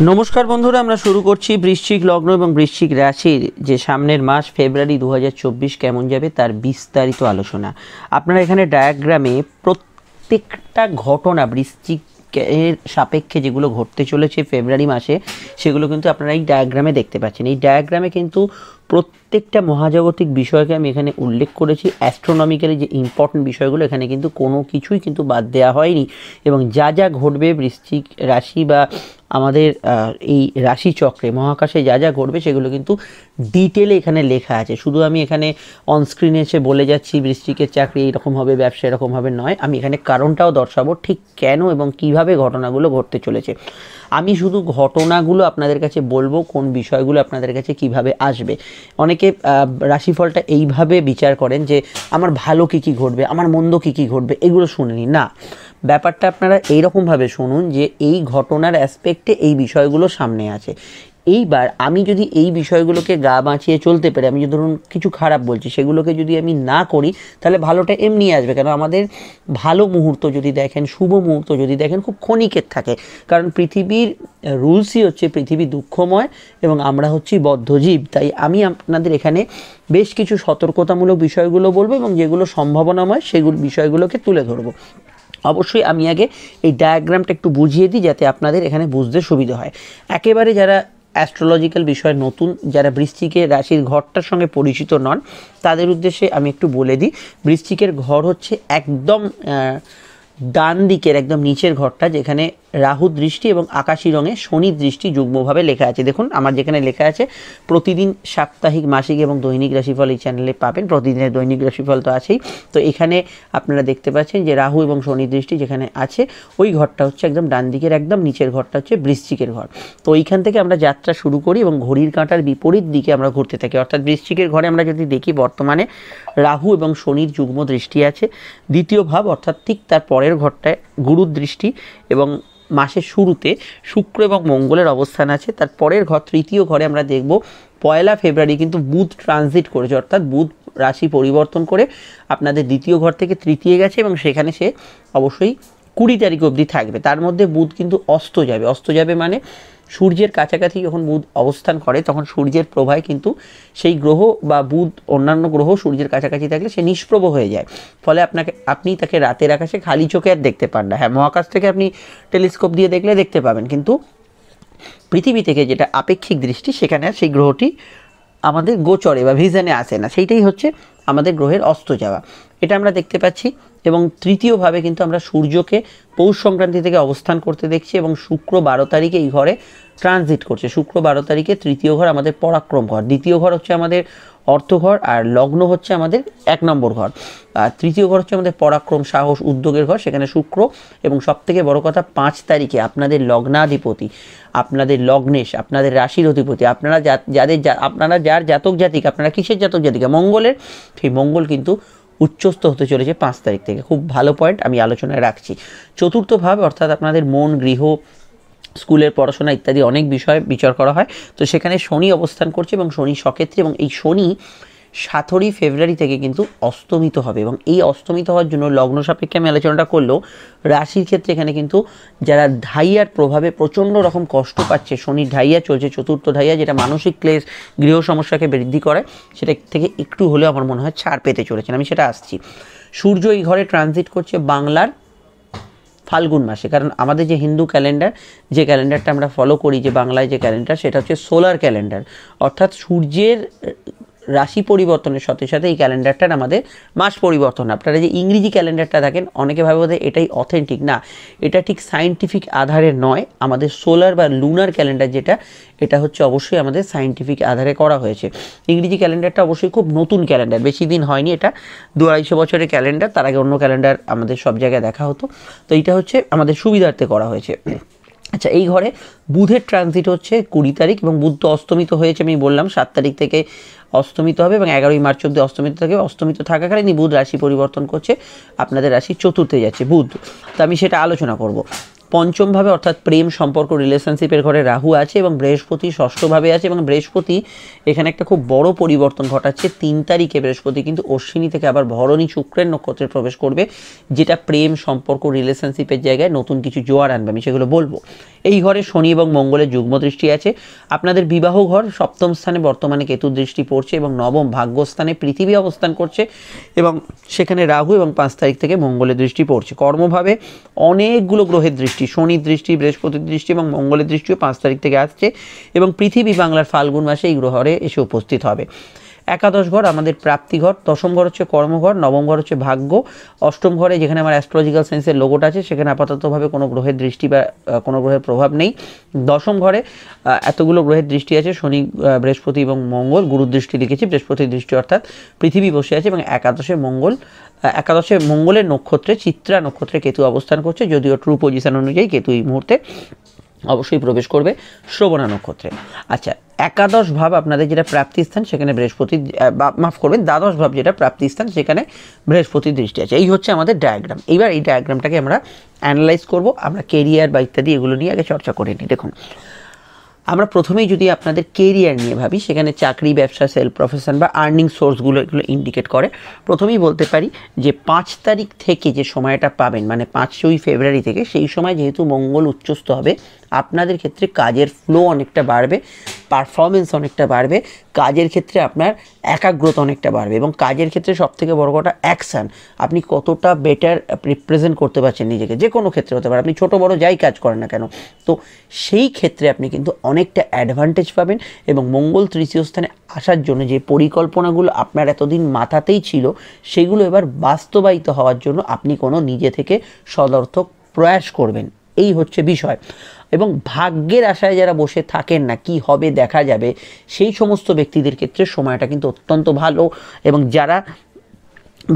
नमस्कार बंधुरा আমরা শুরু করছি বৃশ্চিক লগ্ন এবং বৃশ্চিক রাশির যে সামনের মাস ফেব্রুয়ারি 2024 কেমন যাবে তার বিস্তারিত আলোচনা। আপনারা এখানে ডায়াগ্রামে প্রত্যেকটা ঘটনা বৃশ্চিকের সাপেক্ষে যেগুলো ঘটতে চলেছে ফেব্রুয়ারি মাসে সেগুলো কিন্তু আপনারা এই ডায়াগ্রামে দেখতে পাচ্ছেন। এই ডায়াগ্রামে কিন্তু প্রত্যেকটা মহাজাগতিক বিষয়কে আমি এখানে উল্লেখ করেছি। অ্যাস্ট্রোনমিক্যালি যে ইম্পর্টেন্ট বিষয়গুলো এখানে কিন্তু কোনো কিছুই কিন্তু বাদ দেওয়া হয়নি এবং যা যা ঘটবে বৃশ্চিক রাশি বা আমাদের এই রাশিচক্রে মহাকাশে যা যা ঘটবে সেগুলো কিন্তু ডিটেলে এখানে লেখা আছে। শুধু আমি এখানে অনস্ক্রিনে এসে বলে যাচ্ছি বৃশ্চিকের চাকরি এইরকম হবে, ব্যবসা এরকম হবে নয়, আমি এখানে কারণটাও দর্শাবো ঠিক কেন এবং কিভাবে ঘটনাগুলো ঘটতে চলেছে। আমি শুধু ঘটনাগুলো আপনাদের কাছে বলবো, কোন বিষয়গুলো আপনাদের কাছে কিভাবে আসবে। অনেকে রাশিফলটা এইভাবে বিচার করেন যে আমার ভালো কী কী ঘটবে, আমার মন্দ কী কী ঘটবে, এগুলো শুনেনি না। ব্যাপারটা আপনারা এইরকমভাবে শুনুন যে এই ঘটনার অ্যাসপেক্টে এই বিষয়গুলো সামনে আছে। এইবার আমি যদি এই বিষয়গুলোকে গা বাঁচিয়ে চলতে পারি, আমি যদি ধরুন কিছু খারাপ বলছি সেগুলোকে যদি আমি না করি তাহলে ভালোটা এমনি আসবে। কেন আমাদের ভালো মুহূর্ত যদি দেখেন, শুভ মুহূর্ত যদি দেখেন, খুব ক্ষণিকের থাকে। কারণ পৃথিবীর রুলসই হচ্ছে পৃথিবী দুঃখময় এবং আমরা হচ্ছি বদ্ধজীব। তাই আমি আপনাদের এখানে বেশ কিছু সতর্কতামূলক বিষয়গুলো বলবো এবং যেগুলো সম্ভাবনাময় সেগুলো বিষয়গুলোকে তুলে ধরবো। অবশ্যই আমি আগে এই ডায়াগ্রামটা একটু বুঝিয়ে দিই যাতে আপনাদের এখানে বুঝতে সুবিধা হয়। একেবারে যারা অ্যাস্ট্রোলজিক্যাল বিষয় নতুন, যারা বৃশ্চিকের রাশির ঘরটার সঙ্গে পরিচিত নন, তাদের উদ্দেশ্যে আমি একটু বলে দিই। বৃশ্চিকের ঘর হচ্ছে একদম ডান দিকের একদম নিচের ঘরটা, যেখানে রাহু দৃষ্টি এবং আকাশী রঙে শনি দৃষ্টি যুগ্মভাবে লেখা আছে। দেখুন আমার যেখানে লেখা আছে প্রতিদিন সাপ্তাহিক, মাসিক এবং দৈনিক রাশিফল এই চ্যানেলে পাবেন। প্রতিদিনের দৈনিক রাশিফল তো আছেই, তো এখানে আপনারা দেখতে পাচ্ছেন যে রাহু এবং শনি দৃষ্টি যেখানে আছে ওই ঘরটা হচ্ছে একদম ডান দিকের একদম নিচের ঘরটা হচ্ছে বৃশ্চিকের ঘর। তো ওইখান থেকে আমরা যাত্রা শুরু করি এবং ঘড়ির কাঁটার বিপরীত দিকে আমরা ঘুরতে থাকি। অর্থাৎ বৃশ্চিকের ঘরে আমরা যদি দেখি বর্তমানে রাহু এবং শনির যুগ্ম দৃষ্টি আছে। দ্বিতীয় ভাব অর্থাৎ ঠিক তার পরের ঘরটায় গুরুর দৃষ্টি এবং মাসের শুরুতে শুক্র এবং মঙ্গলের অবস্থান আছে। তার পরের ঘর তৃতীয় ঘরে আমরা দেখব 1 ফেব্রুয়ারি কিন্তু বুধ ট্রানজিট করেছে, অর্থাৎ বুধ রাশি পরিবর্তন করে আপনাদের দ্বিতীয় ঘর থেকে তৃতীয় গেছে এবং সেখানে সে অবশ্যই 20 তারিখ অবধি থাকবে। তার মধ্যে বুধ কিন্তু অস্ত যাবে। অস্ত যাবে মানে সূর্যের কাছাকাছি যখন বুধ অবস্থান করে তখন সূর্যের প্রভায় কিন্তু সেই গ্রহ বা বুধ অন্যান্য গ্রহ সূর্যের কাছাকাছি থাকলে সে নিষ্প্রভ হয়ে যায়। ফলে আপনি তাকে রাতের আকাশে খালি চোখে আর দেখতে পান না। হ্যাঁ, মহাকাশ থেকে আপনি টেলিস্কোপ দিয়ে দেখলে দেখতে পাবেন, কিন্তু পৃথিবী থেকে যেটা আপেক্ষিক দৃষ্টি সেখানে আর সেই গ্রহটি আমাদের গোচরে বা ভিশনে আসে না। সেইটাই হচ্ছে আমাদের গ্রহের অস্ত যাওয়া, এটা আমরা দেখতে পাচ্ছি। এবং তৃতীয়ভাবে কিন্তু আমরা সূর্যকে পৌষ সংক্রান্তি থেকে অবস্থান করতে দেখছি এবং শুক্র 12 তারিখে এই ঘরে ট্রানজিট করছে। শুক্র 12 তারিখে তৃতীয় ঘর আমাদের পরাক্রম ঘর, দ্বিতীয় ঘর হচ্ছে আমাদের অর্থঘর, আর লগ্ন হচ্ছে আমাদের 1 নম্বর ঘর, আর তৃতীয় ঘর হচ্ছে আমাদের পরাক্রম, সাহস, উদ্যোগের ঘর, সেখানে শুক্র। এবং সবথেকে বড় কথা 5 তারিখে আপনাদের লগ্নাধিপতি, আপনাদের লগ্নেশ, আপনাদের রাশির অধিপতি, আপনারা যার জাতক জাতিক, আপনারা কিসের জাতক জাতিকা, মঙ্গলের, সেই মঙ্গল কিন্তু উচ্চস্থ হতে চলেছে 5 তারিখ থেকে। খুব ভালো পয়েন্ট, আমি আলোচনায় রাখছি। চতুর্থ ভাব অর্থাৎ আপনাদের মন, গৃহ, স্কুলের পড়াশোনা ইত্যাদি অনেক বিষয় বিচার করা হয়। তো সেখানে শনি অবস্থান করছে এবং শনি সক্ষেত্রে, এবং এই শনি 7 ফেব্রুয়ারি থেকে কিন্তু অস্তমিত হবে। এবং এই অস্তমিত হওয়ার জন্য লগ্ন সাপেক্ষে আমি আলোচনাটা করলেও রাশির ক্ষেত্রে এখানে কিন্তু যারা ঢাইয়ার প্রভাবে প্রচণ্ড রকম কষ্ট পাচ্ছে, শনির ঢাইয়া চলছে, চতুর্থ ঢাইয়া, যেটা মানসিক ক্লেশ, গৃহ সমস্যাকে বৃদ্ধি করে, সেটা থেকে একটু হলেও আমার মনে হয় ছাড় পেতে চলেছেন। আমি সেটা আসছি। সূর্য এই ঘরে ট্রানজিট করছে বাংলার ফাল্গুন মাসে। কারণ আমাদের যে হিন্দু ক্যালেন্ডার, যে ক্যালেন্ডারটা আমরা ফলো করি, যে বাংলায় যে ক্যালেন্ডার, সেটা হচ্ছে সোলার ক্যালেন্ডার। অর্থাৎ সূর্যের রাশি পরিবর্তনের সাথে সাথে এই ক্যালেন্ডারটার আমাদের মাস পরিবর্তন। আপনারা যে ইংরেজি ক্যালেন্ডারটা দেখেন, অনেকে ভাবে বোধহয় এটাই অথেন্টিক। না, এটা ঠিক সায়েন্টিফিক আধারে নয়। আমাদের সোলার বা লুনার ক্যালেন্ডার যেটা, এটা হচ্ছে অবশ্যই আমাদের সায়েন্টিফিক আধারে করা হয়েছে। ইংরেজি ক্যালেন্ডারটা অবশ্যই খুব নতুন ক্যালেন্ডার, বেশি দিন হয়নি, এটা 200-250 বছরের ক্যালেন্ডার। তার আগে অন্য ক্যালেন্ডার আমাদের সব জায়গায় দেখা হতো। তো এইটা হচ্ছে আমাদের সুবিধার্থে করা হয়েছে। আচ্ছা, এই ঘরে বুধের ট্রানজিট হচ্ছে 20 তারিখ এবং বুধ তো অস্তমিত হয়েছে, আমি বললাম 7 তারিখ থেকে অস্তমিত হবে এবং 11ই মার্চ অব্দি অস্তমিত থাকবে। অস্তমিত থাকাকালীনই বুধ রাশি পরিবর্তন করছে, আপনাদের রাশি চতুর্থে যাচ্ছে বুধ। তো আমি সেটা আলোচনা করব। পঞ্চমভাবে অর্থাৎ প্রেম সম্পর্ক রিলেশনশিপের ঘরে রাহু আছে এবং বৃহস্পতি ষষ্ঠভাবে আছে এবং বৃহস্পতি এখানে একটা খুব বড় পরিবর্তন ঘটাচ্ছে। 3 তারিখে বৃহস্পতি কিন্তু অশ্বিনী থেকে আবার ভরণী শুক্রের নক্ষত্রে প্রবেশ করবে, যেটা প্রেম সম্পর্ক রিলেশনশিপের জায়গায় নতুন কিছু জোয়ার আনবে, আমি সেগুলো বলবো। এই ঘরে শনি এবং মঙ্গলের যুগ্ম দৃষ্টি আছে। আপনাদের বিবাহ ঘর সপ্তম স্থানে বর্তমানে কেতুর দৃষ্টি পড়ছে এবং নবম ভাগ্যস্থানে পৃথিবী অবস্থান করছে এবং সেখানে রাহু এবং 5 তারিখ থেকে মঙ্গলের দৃষ্টি পড়ছে। কর্মভাবে অনেকগুলো গ্রহের দৃষ্টি, শনির দৃষ্টি, বৃহস্পতির দৃষ্টি এবং মঙ্গলের দৃষ্টিও 5 তারিখ থেকে আসছে এবং পৃথিবী বাংলার ফাল্গুন মাসে এই গ্রহরে এসে উপস্থিত হবে। একাদশ ঘর আমাদের প্রাপ্তি ঘর, দশম ঘর হচ্ছে কর্মঘর, নবম ঘর হচ্ছে ভাগ্য, অষ্টম ঘরে যেখানে আমার অ্যাস্ট্রোলজিক্যাল সায়েন্সের লোগোটা আছে সেখানে আপাততভাবে কোনো গ্রহের দৃষ্টি বা কোনো গ্রহের প্রভাব নেই। দশম ঘরে এতগুলো গ্রহের দৃষ্টি আছে, শনি, বৃহস্পতি এবং মঙ্গল। গুরুর দৃষ্টি লিখেছি, বৃহস্পতির দৃষ্টি অর্থাৎ পৃথিবী বসে আছে এবং একাদশে মঙ্গলের নক্ষত্রে চিত্রা নক্ষত্রে কেতু অবস্থান করছে, যদিও ট্রু পজিশন অনুযায়ী কেতু এই মুহূর্তে অবশ্যই প্রবেশ করবে শ্রবণা নক্ষত্রে। আচ্ছা, একাদশ ভাব আপনাদের যেটা প্রাপ্তিস্থান সেখানে বৃহস্পতি, মাফ করবেন, দ্বাদশ ভাব যেটা প্রাপ্তিস্থান সেখানে বৃহস্পতির দৃষ্টি আছে। এই হচ্ছে আমাদের ডায়াগ্রাম। এইবার এই ডায়াগ্রামটাকে আমরা অ্যানালাইজ করব, আমরা কেরিয়ার বা ইত্যাদি এগুলো নিয়ে আগে চর্চা করে নিই। দেখুন, আমরা প্রথমেই যদি আপনাদের কেরিয়ার নিয়ে ভাবি, সেখানে চাকরি, ব্যবসা, সেলফ প্রফেশন বা আর্নিং সোর্সগুলো এগুলো ইন্ডিকেট করে। প্রথমেই বলতে পারি যে 5 তারিখ থেকে যে সময়টা পাবেন, মানে 5ই ফেব্রুয়ারি থেকে, সেই সময় যেহেতু মঙ্গল উচ্চস্থ হবে, আপনাদের ক্ষেত্রে কাজের ফ্লো অনেকটা বাড়বে, পারফরমেন্স অনেকটা বাড়বে, কাজের ক্ষেত্রে আপনার একাগ্রতা অনেকটা বাড়বে এবং কাজের ক্ষেত্রে সবথেকে বড় কথা অ্যাকশান। আপনি কতটা বেটার রিপ্রেজেন্ট করতে পারছেন নিজেকে, যে কোনো ক্ষেত্রে হতে পারে, আপনি ছোটো বড়ো যাই কাজ করেন না কেন, তো সেই ক্ষেত্রে আপনি কিন্তু অনেকটা অ্যাডভান্টেজ পাবেন এবং মঙ্গল তৃতীয় স্থানে আসার জন্য যে পরিকল্পনাগুলো আপনার এতদিন মাথাতেই ছিল, সেগুলো এবার বাস্তবায়িত হওয়ার জন্য আপনি কোনো নিজে থেকে সদর্থক প্রয়াস করবেন, এই হচ্ছে বিষয়। এবং ভাগ্যের আশায় যারা বসে থাকেন না, কি হবে দেখা যাবে, সেই সমস্ত ব্যক্তিদের ক্ষেত্রে সময়টা কিন্তু অত্যন্ত ভালো। এবং যারা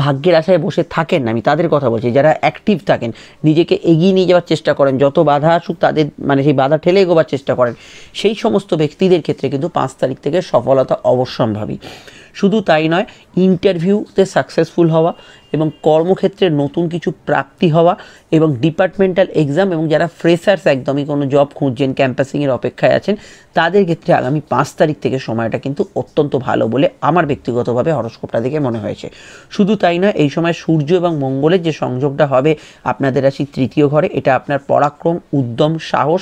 ভাগ্যের আশায় বসে থাকেন না, আমি তাদের কথা বলছি, যারা অ্যাক্টিভ থাকেন, নিজেকে এগিয়ে নিয়ে যাওয়ার চেষ্টা করেন, যত বাধা আসুক তাদের মানে সেই বাধা ঠেলে এগোবার চেষ্টা করেন, সেই সমস্ত ব্যক্তিদের ক্ষেত্রে কিন্তু 5 তারিখ থেকে সফলতা অবশ্যম্ভাবী। শুধু তাই নয়, ইন্টারভিউতে সাকসেসফুল হওয়া এবং কর্মক্ষেত্রে নতুন কিছু প্রাপ্তি হওয়া এবং ডিপার্টমেন্টাল এক্সাম, এবং যারা ফ্রেশার্স একদমই কোনো জব খুঁজছেন, ক্যাম্পাসিংয়ের অপেক্ষায় আছেন, তাদের ক্ষেত্রে আগামী 5 তারিখ থেকে সময়টা কিন্তু অত্যন্ত ভালো বলে আমার ব্যক্তিগতভাবে হরস্কোপটা দেখে মনে হয়েছে। শুধু তাই নয়, এই সময় সূর্য এবং মঙ্গলের যে সংযোগটা হবে আপনাদের রাশির তৃতীয় ঘরে, এটা আপনার পরাক্রম, উদ্যম, সাহস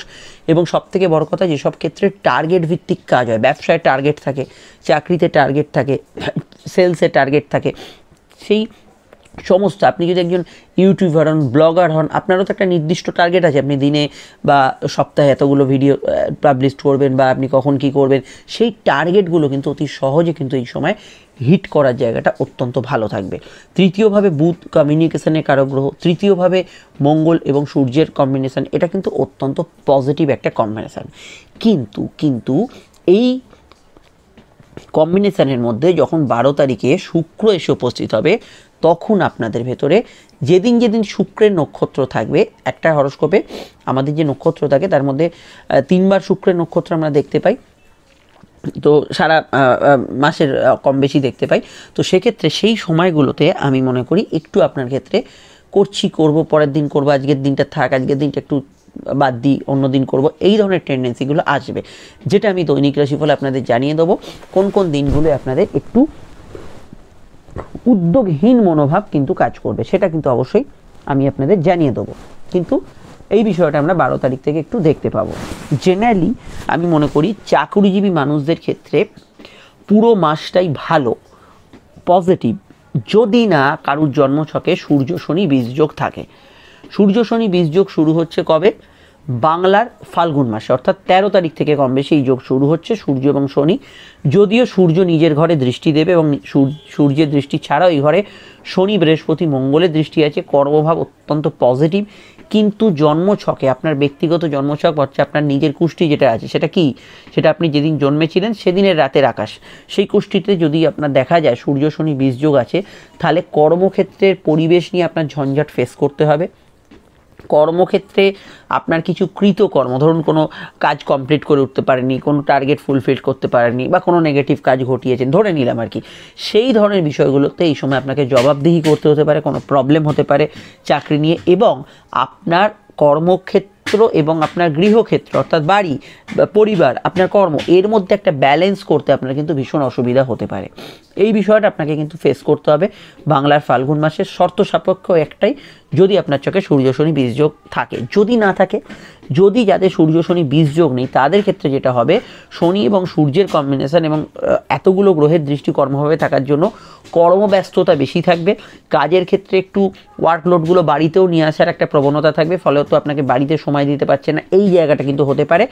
এবং সবথেকে বড় কথা, যেসব ক্ষেত্রে টার্গেট ভিত্তিক কাজ হয়, ব্যবসায় টার্গেট থাকে, চাকরিতে টার্গেট থাকে, সেলসে টার্গেট থাকে, সেই সমস্ত, আপনি যদি একজন ইউটিউবার হন, ব্লগার হন, আপনারও তো একটা নির্দিষ্ট টার্গেট আছে, আপনি দিনে বা সপ্তাহে এতগুলো ভিডিও পাবলিশ করবেন বা আপনি কখন কি করবেন, সেই টার্গেটগুলো কিন্তু অতি সহজে কিন্তু এই সময় হিট করার জায়গাটা অত্যন্ত ভালো থাকবে। তৃতীয়ভাবে বুধ কমিউনিকেশনের কারক গ্রহ, তৃতীয়ভাবে মঙ্গল এবং সূর্যের কম্বিনেশন, এটা কিন্তু অত্যন্ত পজিটিভ একটা কম্বিনেশান। কিন্তু এই কম্বিনেশানের মধ্যে যখন 12 তারিখে শুক্র এসে উপস্থিত হবে, তখন আপনাদের ভেতরে যেদিন শুক্রের নক্ষত্র থাকবে, একটা হরস্কোপে আমাদের যে নক্ষত্র থাকে তার মধ্যে 3বার শুক্রের নক্ষত্র আমরা দেখতে পাই, তো সারা মাসের কম বেশি দেখতে পাই। তো সেক্ষেত্রে সেই সময়গুলোতে আমি মনে করি একটু আপনার ক্ষেত্রে করব, পরের দিন করব, আজকের দিনটা থাক, আজকের দিনটা একটু বাদ দিই, অন্য দিন করব, এই ধরনের টেন্ডেন্সিগুলো আসবে, যেটা আমি দৈনিক রাশিফলে আপনাদের জানিয়ে দেবো কোন কোন দিনগুলো আপনাদের একটু উদ্যোগহীন মনোভাব কিন্তু কাজ করবে, সেটা কিন্তু অবশ্যই আমি আপনাদের জানিয়ে দেবো। কিন্তু এই বিষয়টা আমরা 12 তারিখ থেকে একটু দেখতে পাবো। জেনারেলি আমি মনে করি চাকুরিজীবী মানুষদের ক্ষেত্রে পুরো মাসটাই ভালো, পজিটিভ, যদি না কারুর জন্মছকে সূর্য শনি বীজযোগ থাকে। সূর্য শনি বীজযোগ শুরু হচ্ছে কবে? বাংলার ফাল্গুন মাসে, অর্থাৎ 13 তারিখ থেকে কম বেশি এই যোগ শুরু হচ্ছে, সূর্য এবং শনি। যদিও সূর্য নিজের ঘরে দৃষ্টি দেবে এবং সূর্যের দৃষ্টি ছাড়াও এই ঘরে শনি, বৃহস্পতি, মঙ্গলের দৃষ্টি আছে, কর্মভাব অত্যন্ত পজিটিভ। কিন্তু জন্মছকে, আপনার ব্যক্তিগত জন্মছক হচ্ছে আপনার নিজের কুষ্টি যেটা আছে, সেটা কি? সেটা আপনি যেদিন জন্মেছিলেন সেদিনের রাতের আকাশ, সেই কুষ্টিতে যদি আপনার দেখা যায় সূর্য শনি বীজযোগ আছে, তাহলে কর্মক্ষেত্রের পরিবেশ নিয়ে আপনার ঝঞ্ঝাট ফেস করতে হবে। কর্মক্ষেত্রে আপনার কিছু কৃতকর্ম, ধরুন কোনো কাজ কমপ্লিট করে উঠতে পারেননি, কোনো টার্গেট ফুলফিল করতে পারেননি, বা কোনো নেগেটিভ কাজ ঘটিয়েছেন, ধরে নিলাম আর কি, সেই ধরনের বিষয়গুলোতে এই সময় আপনাকে জবাবদিহি করতে হতে পারে, কোনো প্রবলেম হতে পারে চাকরি নিয়ে, এবং আপনার কর্মক্ষেত্র কর্মক্ষেত্র এবং আপনার গৃহক্ষেত্র অর্থাৎ বাড়ি বা পরিবার, আপনার কর্ম, এর মধ্যে একটা ব্যালেন্স করতে আপনার কিন্তু ভীষণ অসুবিধা হতে পারে। এই বিষয়টা আপনাকে কিন্তু ফেস করতে হবে বাংলার ফাল্গুন মাসের। শর্ত সাপেক্ষ একটাই, যদি আপনার চোখে সূর্য শনি বীজযোগ থাকে। যদি না থাকে, যদি যাদের সূর্য শনি বীজযোগ নেই তাদের ক্ষেত্রে যেটা হবে, শনি এবং সূর্যের কম্বিনেশন এবং এতগুলো গ্রহের দৃষ্টি কর্মভাবে থাকার জন্য কর্মব্যস্ততা বেশি থাকবে। কাজের ক্ষেত্রে একটু ওয়ার্কলোডগুলো বাড়িতেও নিয়ে আসার একটা প্রবণতা থাকবে, ফলে তো আপনাকে বাড়িতে সময় দিতে পারছে না, এই জায়গাটা কিন্তু হতে পারে।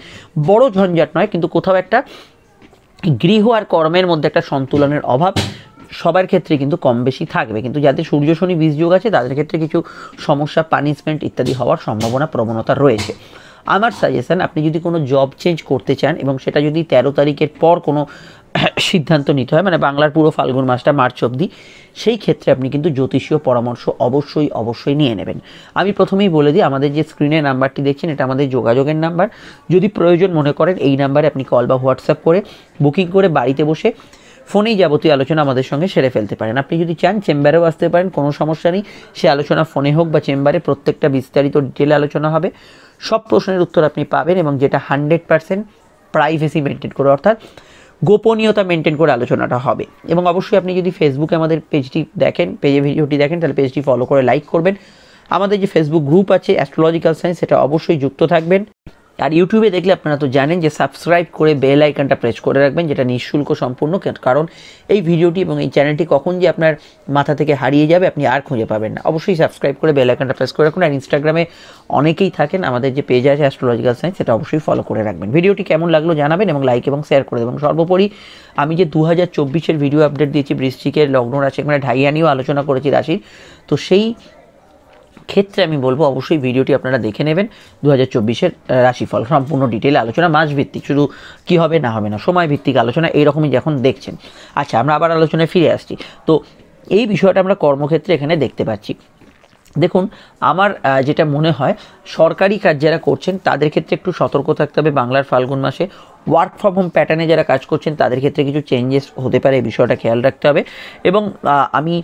বড় ঝঞ্ঝাট নয়, কিন্তু কোথাও একটা গৃহ আর কর্মের মধ্যে একটা সন্তুলনের অভাব সবার ক্ষেত্রে কিন্তু কম বেশি থাকবে। কিন্তু যাদের সূর্য শনি বীজযোগ আছে তাদের ক্ষেত্রে কিছু সমস্যা, পানিশমেন্ট ইত্যাদি হওয়ার সম্ভাবনা, প্রবণতা রয়েছে। আমার সাজেশন, আপনি যদি কোনো জব চেঞ্জ করতে চান এবং সেটা যদি 13 তারিখের পর কোনো সিদ্ধান্ত নিতে হয়, মানে বাংলার পুরো ফাল্গুন মাসটা মার্চ অবধি, সেই ক্ষেত্রে আপনি কিন্তু জ্যোতিষীয় পরামর্শ অবশ্যই নিয়ে নেবেন। আমি প্রথমেই বলে দিই, আমাদের যে স্ক্রিনে নাম্বারটি দেখছেন এটা আমাদের যোগাযোগের নাম্বার। যদি প্রয়োজন মনে করেন এই নাম্বারে আপনি কল বা হোয়াটসঅ্যাপ করে বুকিং করে বাড়িতে বসে ফোনেই যাবতীয় আলোচনা আমাদের সঙ্গে সেরে ফেলতে পারেন। আপনি যদি চান চেম্বারেও আসতে পারেন, কোনো সমস্যা নেই। সে আলোচনা ফোনে হোক বা চেম্বারে, প্রত্যেকটা বিস্তারিত ডিটেলে আলোচনা হবে। সব প্রশ্নের উত্তর আপনি পাবেন এবং যেটা 100% প্রাইভেসি মেনটেন করে, অর্থাৎ গোপনীয়তা মেনটেন করে আলোচনাটা হবে। এবং অবশ্যই আপনি যদি ফেসবুকে আমাদের পেজটি দেখেন, পেজে ভিডিওটি দেখেন, তাহলে পেজটি ফলো করে লাইক করবেন। আমাদের যে ফেসবুক গ্রুপ আছে অ্যাস্ট্রোলজিক্যাল সায়েন্স, সেটা অবশ্যই যুক্ত থাকবেন। আর ইউটিউবে দেখলে আপনারা তো জানেন যে সাবস্ক্রাইব করে বেল আইকনটা প্রেস করে রাখবেন, যেটা নিঃশুল্ক সম্পূর্ণ। কারণ এই ভিডিওটি এবং এই চ্যানেলটি কখন যে আপনার মাথা থেকে হারিয়ে যাবে আপনি আর খুঁজে পাবেন না। অবশ্যই সাবস্ক্রাইব করে বেল আইকনটা প্রেস করে রাখুন। আর ইনস্টাগ্রামে অনেকেই থাকেন, আমাদের যে পেজ আছে অ্যাস্ট্রোলজিক্যাল সায়েন্স, সেটা অবশ্যই ফলো করে রাখবেন। ভিডিওটি কেমন লাগলো জানাবেন এবং লাইক এবং শেয়ার করে দেবেন। সর্বোপরি আমি যে 2024-এর ভিডিও আপডেট দিয়েছি, বৃশ্চিকের লগ্ন রাশি, মানে ঢাইয়া নিয়েও আলোচনা করেছি রাশির, তো সেই ক্ষেত্রে আমি বলবো অবশ্যই ভিডিওটি আপনারা দেখে নেবেন। 2024-এর রাশিফল সম্পূর্ণ ডিটেলে আলোচনা, মাস ভিত্তিক, শুধু কি হবে না হবে না, সময় ভিত্তিক আলোচনা, এইরকমই যখন দেখছেন। আচ্ছা, আমরা আবার আলোচনায় ফিরে আসছি। তো এই বিষয়টা আমরা কর্মক্ষেত্রে এখানে দেখতে পাচ্ছি। দেখুন, আমার যেটা মনে হয়, সরকারি কাজ যারা করছেন তাদের ক্ষেত্রে একটু সতর্ক থাকতে হবে বাংলার ফাল্গুন মাসে। ওয়ার্ক ফ্রম হোম প্যাটার্নে যারা কাজ করছেন তাদের ক্ষেত্রে কিছু চেঞ্জেস হতে পারে, এই বিষয়টা খেয়াল রাখতে হবে। এবং আমি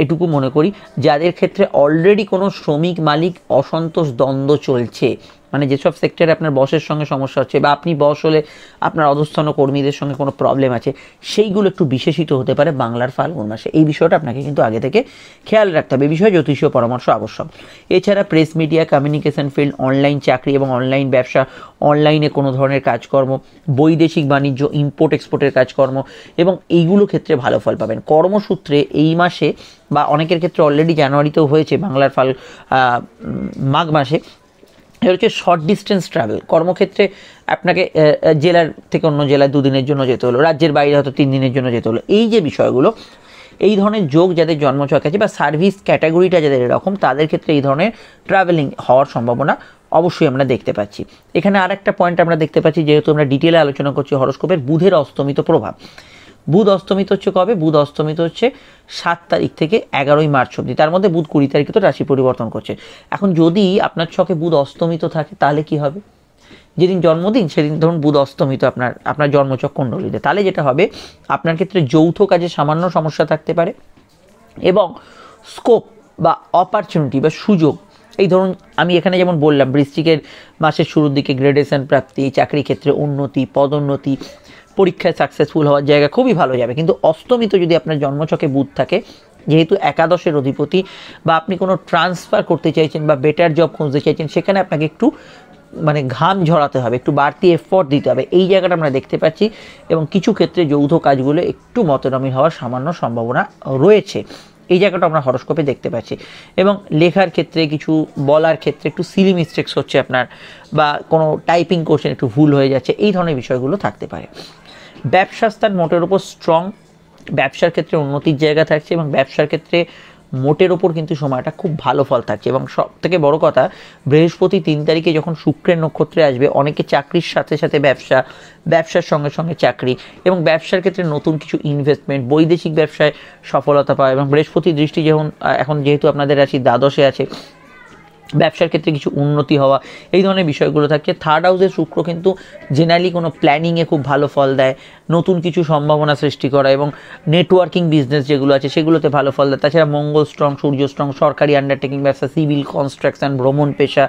এটুকু মনে করি, যাদের ক্ষেত্রে অলরেডি কোনো শ্রমিক মালিক অসন্তোষ দ্বন্দ্ব চলছে, মানে যেসব সেক্টরে আপনার বসের সঙ্গে সমস্যা হচ্ছে বা আপনি বস হলে আপনার অধস্তন কর্মীদের সঙ্গে কোনো প্রবলেম আছে, সেইগুলো একটু বিশেষিত হতে পারে বাংলার ফাল্গুন মাসে। এই বিষয়টা আপনাকে কিন্তু আগে থেকে খেয়াল রাখতে হবে। এই বিষয়ে জ্যোতিষীয় পরামর্শ আবশ্যক। এছাড়া press media, communication field, online চাকরি এবং অনলাইন ব্যবসা, অনলাইনে কোনো ধরনের কাজকর্ম, বৈদেশিক বাণিজ্য, ইম্পোর্ট এক্সপোর্টের কাজকর্ম, এবং এইগুলো ক্ষেত্রে ভালো ফল পাবেন। কর্মসূত্রে এই মাসে বা অনেকের ক্ষেত্রে অলরেডি জানুয়ারিতেও হয়েছে, বাংলার মাঘ মাসে, এটা হচ্ছে শর্ট ডিস্টেন্স ট্রাভেল। কর্মক্ষেত্রে আপনাকে জেলার থেকে অন্য জেলায় 2 দিনের জন্য যেতে হলো, রাজ্যের বাইরে হয়তো 3 দিনের জন্য যেতে হলো। এই যে বিষয়গুলো, এই ধরনের যোগ যাদের জন্মছক আছে বা সার্ভিস ক্যাটাগরিটা যাদের এরকম, তাদের ক্ষেত্রে এই ধরনের ট্রাভেলিং হওয়ার সম্ভাবনা অবশ্যই আমরা দেখতে পাচ্ছি। এখানে আর একটা পয়েন্ট আমরা দেখতে পাচ্ছি, যেহেতু আমরা ডিটেলে আলোচনা করছি হরোস্কোপের, বুধের অস্তমিত প্রভাব। বুধ অস্তমিত হচ্ছে কবে? বুধ অস্তমিত হচ্ছে 7 তারিখ থেকে 11ই মার্চ অবধি। তার মধ্যে বুধ 20 তারিখে তো রাশি পরিবর্তন করছে। এখন যদি আপনার ছকে বুধ অস্তমিত থাকে তাহলে কি হবে? যেদিন জন্মদিন সেদিন ধরুন বুধ অস্তমিত আপনার জন্মছক কুণ্ডলীতে, তাহলে যেটা হবে, আপনার ক্ষেত্রে যৌথ কাজে সামান্য সমস্যা থাকতে পারে এবং স্কোপ বা অপরচুনিটি বা সুযোগ, এই ধরুন আমি এখানে যেমন বললাম, বৃশ্চিকের মাসের শুরুর দিকে গ্রেডেশন প্রাপ্তি, চাকরি ক্ষেত্রে উন্নতি, পদোন্নতি, পরীক্ষায় সাকসেসফুল হওয়ার জায়গা খুবই ভালো যাবে। কিন্তু অস্তমিত যদি আপনার জন্মছকে বুধ থাকে, যেহেতু একাদশের অধিপতি, বা আপনি কোনো ট্রান্সফার করতে চাইছেন বা বেটার জব খুঁজতে চাইছেন, সেখানে আপনাকে একটু মানে ঘাম ঝরাতে হবে, একটু বাড়তি এফোর্ট দিতে হবে, এই জায়গাটা আমরা দেখতে পাচ্ছি। এবং কিছু ক্ষেত্রে যৌথ কাজগুলো একটু মতনমি হওয়ার সামান্য সম্ভাবনা রয়েছে, এই জায়গাটা আমরা হরোস্কোপে দেখতে পাচ্ছি। এবং লেখার ক্ষেত্রে, কিছু বলার ক্ষেত্রে একটু সিলি মিস্টেক্স হচ্ছে আপনার, বা কোনো টাইপিং করছেন একটু ভুল হয়ে যাচ্ছে, এই ধরনের বিষয়গুলো থাকতে পারে। ব্যবসা স্থান মোটের ওপর স্ট্রং, ব্যবসার ক্ষেত্রে উন্নতির জায়গা থাকছে এবং ব্যবসার ক্ষেত্রে মোটের ওপর কিন্তু সময়টা খুব ভালো ফল থাকছে। এবং সব থেকে বড় কথা, বৃহস্পতি 3 তারিখে যখন শুক্রের নক্ষত্রে আসবে, অনেকে চাকরির সাথে সাথে ব্যবসার সঙ্গে সঙ্গে চাকরি, এবং ব্যবসার ক্ষেত্রে নতুন কিছু ইনভেস্টমেন্ট, বৈদেশিক ব্যবসায় সফলতা পায়। এবং বৃহস্পতির দৃষ্টি এখন যেহেতু আপনাদের রাশি দ্বাদশে আছে, ব্যবসার ক্ষেত্রে কিছু উন্নতি হওয়া, এই ধরনের বিষয়গুলো থাকছে। 3rd হাউসের শুক্র কিন্তু জেনারেলি কোনো প্ল্যানিংয়ে খুব ভালো ফল দেয়, নতুন কিছু সম্ভাবনা সৃষ্টি করা এবং নেটওয়ার্কিং বিজনেস যেগুলো আছে সেগুলোতে ভালো ফল দেয়। তাছাড়া মঙ্গল স্ট্রং, সূর্য স্ট্রং, সরকারি আন্ডারটেকিং, ব্যবসা, সিভিল, কনস্ট্রাকশন, ভ্রমণ পেশা,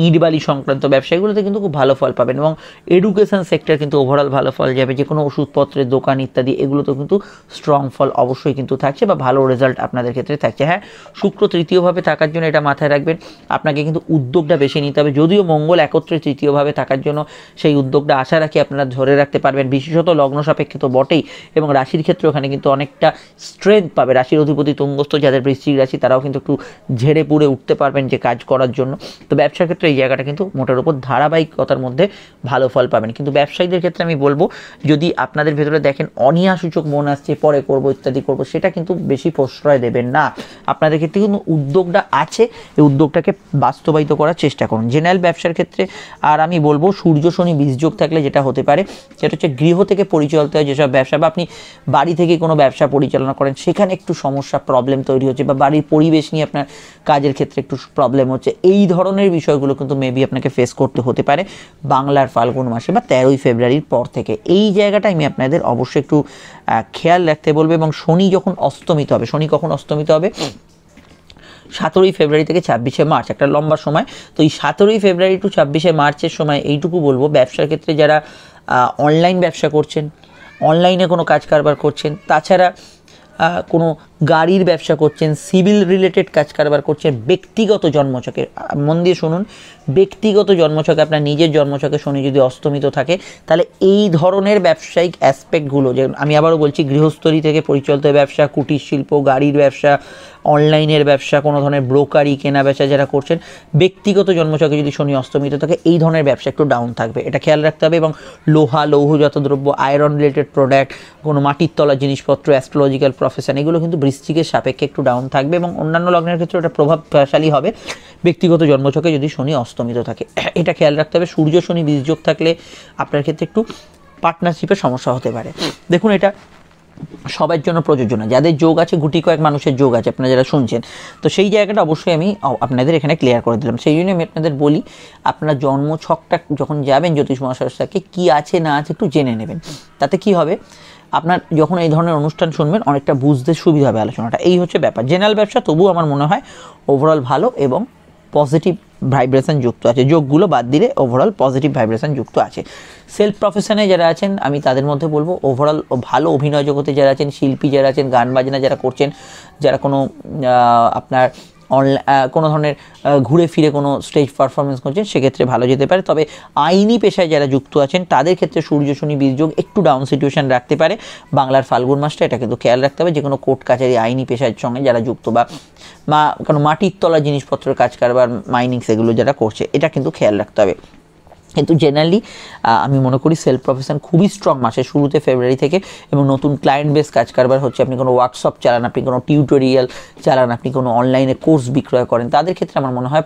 ইট বালি সংক্রান্ত ব্যবসা, এগুলোতে কিন্তু খুব ভালো ফল পাবেন। এবং এডুকেশন সেক্টর কিন্তু ওভারঅল ভালো ফল যাবে, যে কোনো ওষুধপত্রের দোকান ইত্যাদি এগুলোতেও কিন্তু স্ট্রং ফল অবশ্যই কিন্তু থাকছে বা ভালো রেজাল্ট আপনাদের ক্ষেত্রে থাকছে। হ্যাঁ, শুক্র তৃতীয়ভাবে থাকার জন্য এটা মাথায় রাখবেন, আপনাকে কিন্তু উদ্যোগটা বেশি নিতে হবে। যদিও মঙ্গল একত্রে তৃতীয়ভাবে থাকার জন্য সেই উদ্যোগটা আশা রাখি আপনারা ধরে রাখতে পারবেন, বিশেষত লগ্ন সাপেক্ষে তো বটেই, এবং রাশির ক্ষেত্রে ওখানে কিন্তু অনেকটা স্ট্রেংথ পাবে। রাশির অধিপতি তুঙ্গস্থ যাদের বৃশ্চিক রাশি, তারাও কিন্তু একটু ঝেড়ে পুড়ে উঠতে পারবেন যে কাজ করার জন্য। তো ব্যবসার ক্ষেত্রে এই জায়গাটা কিন্তু মোটের উপর ধারাবাহিকতার মধ্যে ভালো ফল পাবেন। কিন্তু ব্যবসায়ীদের ক্ষেত্রে আমি বলবো, যদি আপনাদের ভেতরে দেখেন অনীহাসূচক মন আসছে, পরে করব ইত্যাদি করব, সেটা কিন্তু বেশি প্রশ্রয় দেবেন না। আপনাদের ক্ষেত্রে কিন্তু উদ্যোগটা আছে, এই উদ্যোগটাকে বাস্তবায়িত করার চেষ্টা করুন। জেনারেল ব্যবসার ক্ষেত্রে আর আমি বলবো, সূর্য শনি বীজযোগ থাকলে যেটা হতে পারে সেটা হচ্ছে গৃহ থেকে পরিচালিত হয় যেসব ব্যবসা, বা আপনি বাড়ি থেকে কোনো ব্যবসা পরিচালনা করেন, সেখানে একটু সমস্যা প্রবলেম তৈরি হচ্ছে, বা বাড়ির পরিবেশ নিয়ে আপনার কাজের ক্ষেত্রে একটু প্রবলেম হচ্ছে, এই ধরনের বিষয়গুলো কিন্তু মেবি আপনাকে ফেস করতে হতে পারে বাংলার ফাল্গুন মাসে বা 13ই ফেব্রুয়ারির পর থেকে। এই জায়গাটা আমি আপনাদের অবশ্যই একটু খেয়াল রাখতে বলবো। এবং শনি যখন অস্তমিত হবে, শনি কখন অস্তমিত হবে? 17ই ফেব্রুয়ারি থেকে 26শে মার্চ, একটা লম্বা সময়। তো এই 17ই ফেব্রুয়ারি টু 26শে মার্চের সময় এইটুকু বলবো, ব্যবসার ক্ষেত্রে যারা অনলাইন ব্যবসা করছেন, অনলাইনে কোনো কাজ কারবার করছেন, তাছাড়া কোনো গাড়ির ব্যবসা করছেন, সিভিল রিলেটেড কাজ কারবার করছেন, ব্যক্তিগত জন্মছকে, মন দিয়ে শুনুন, ব্যক্তিগত জন্মছকে আপনার নিজের জন্মছকে শনি যদি অস্তমিত থাকে, তাহলে এই ধরনের ব্যবসায়িক অ্যাসপেক্টগুলো, যে আমি আবারও বলছি, গৃহস্থলী থেকে পরিচালিত ব্যবসা, কুটির শিল্প, গাড়ির ব্যবসা, অনলাইনের ব্যবসা, কোনো ধরনের ব্রোকারি কেনা বেচা যারা করছেন, ব্যক্তিগত জন্মছকে যদি শনি অস্তমিত থাকে, এই ধরনের ব্যবসা একটু ডাউন থাকবে, এটা খেয়াল রাখতে হবে। এবং লোহা, লৌহজাত দ্রব্য, আয়রন রিলেটেড প্রোডাক্ট, কোনো মাটির তলার জিনিসপত্র, অ্যাস্ট্রোলজিক্যাল প্রফেশন, এগুলো কিন্তু বৃশ্চিকের সাপেক্ষে একটু ডাউন থাকবে। এবং অন্যান্য লগ্নের ক্ষেত্রে এটা প্রভাবশালী হবে ব্যক্তিগত জন্মছকে যদি শনি অস্তমিত থাকে, এটা খেয়াল রাখতে হবে। সূর্য শনি বীজযোগ থাকলে আপনার ক্ষেত্রে একটু পার্টনারশিপের সমস্যা হতে পারে। দেখুন, এটা সবার জন্য প্রযোজ্য না, যাদের যোগ আছে, গুটি কয়েক মানুষের যোগ আছে আপনারা যারা শুনছেন, তো সেই জায়গাটা অবশ্যই আমি আপনাদের এখানে ক্লিয়ার করে দিলাম। সেই জন্য আমি আপনাদের বলি, আপনারা জন্মছকটা যখন যাবেন জ্যোতিষ মহাশাস্ত্রকে কী আছে না আছে একটু জেনে নেবেন। তাতে কি হবে, আপনার যখন এই ধরনের অনুষ্ঠান শুনবেন অনেকটা বুঝতে সুবিধা হবে আলোচনাটা। এই হচ্ছে ব্যাপার। জেনারেল ব্যবসা তবুও আমার মনে হয় ওভারঅল ভালো এবং পজিটিভ ভাইব্রেশন যুক্ত আছে, যোগগুলো বাদ দিলে ওভারঅল পজিটিভ ভাইব্রেশন যুক্ত আছে। সেলফ প্রফেশনে যারা আছেন, আমি তাদের মধ্যে বলবো ওভারঅল ভালো। অভিনয় জগতে যারা আছেন, শিল্পী যারা আছেন, গান বাজনা যারা করছেন, যারা কোনো আপনার কোনো ধরনের ঘুরে ফিরে কোনো স্টেজ পারফরমেন্স করছেন, সেক্ষেত্রে ভালো যেতে পারে। তবে আইনি পেশায় যারা যুক্ত আছেন, তাদের ক্ষেত্রে সূর্য শনি বীজযোগ একটু ডাউন সিচুয়েশন রাখতে পারে বাংলার ফাল্গুন মাসটা, এটা কিন্তু খেয়াল রাখতে হবে। যে কোনো কোর্ট কাছারি, আইনি পেশার সঙ্গে যারা যুক্ত, বা কোনো মাটির তলা জিনিসপত্রের কাজ কারবার, মাইনিং, সেগুলো যারা করছে, এটা কিন্তু খেয়াল রাখতে হবে। কিন্তু জেনারেলি আমি মনে করি সেলফ প্রফেশন খুবই স্ট্রং মাসের শুরুতে, ফেব্রুয়ারি থেকে। এবং নতুন ক্লায়েন্ট বেস কাজ কারবার হচ্ছে, আপনি কোনো ওয়ার্কশপ চালান, আপনি কোনো টিউটোরিয়াল চালান, আপনি কোনো অনলাইনে কোর্স বিক্রয় করেন, তাদের ক্ষেত্রে আমার মনে হয়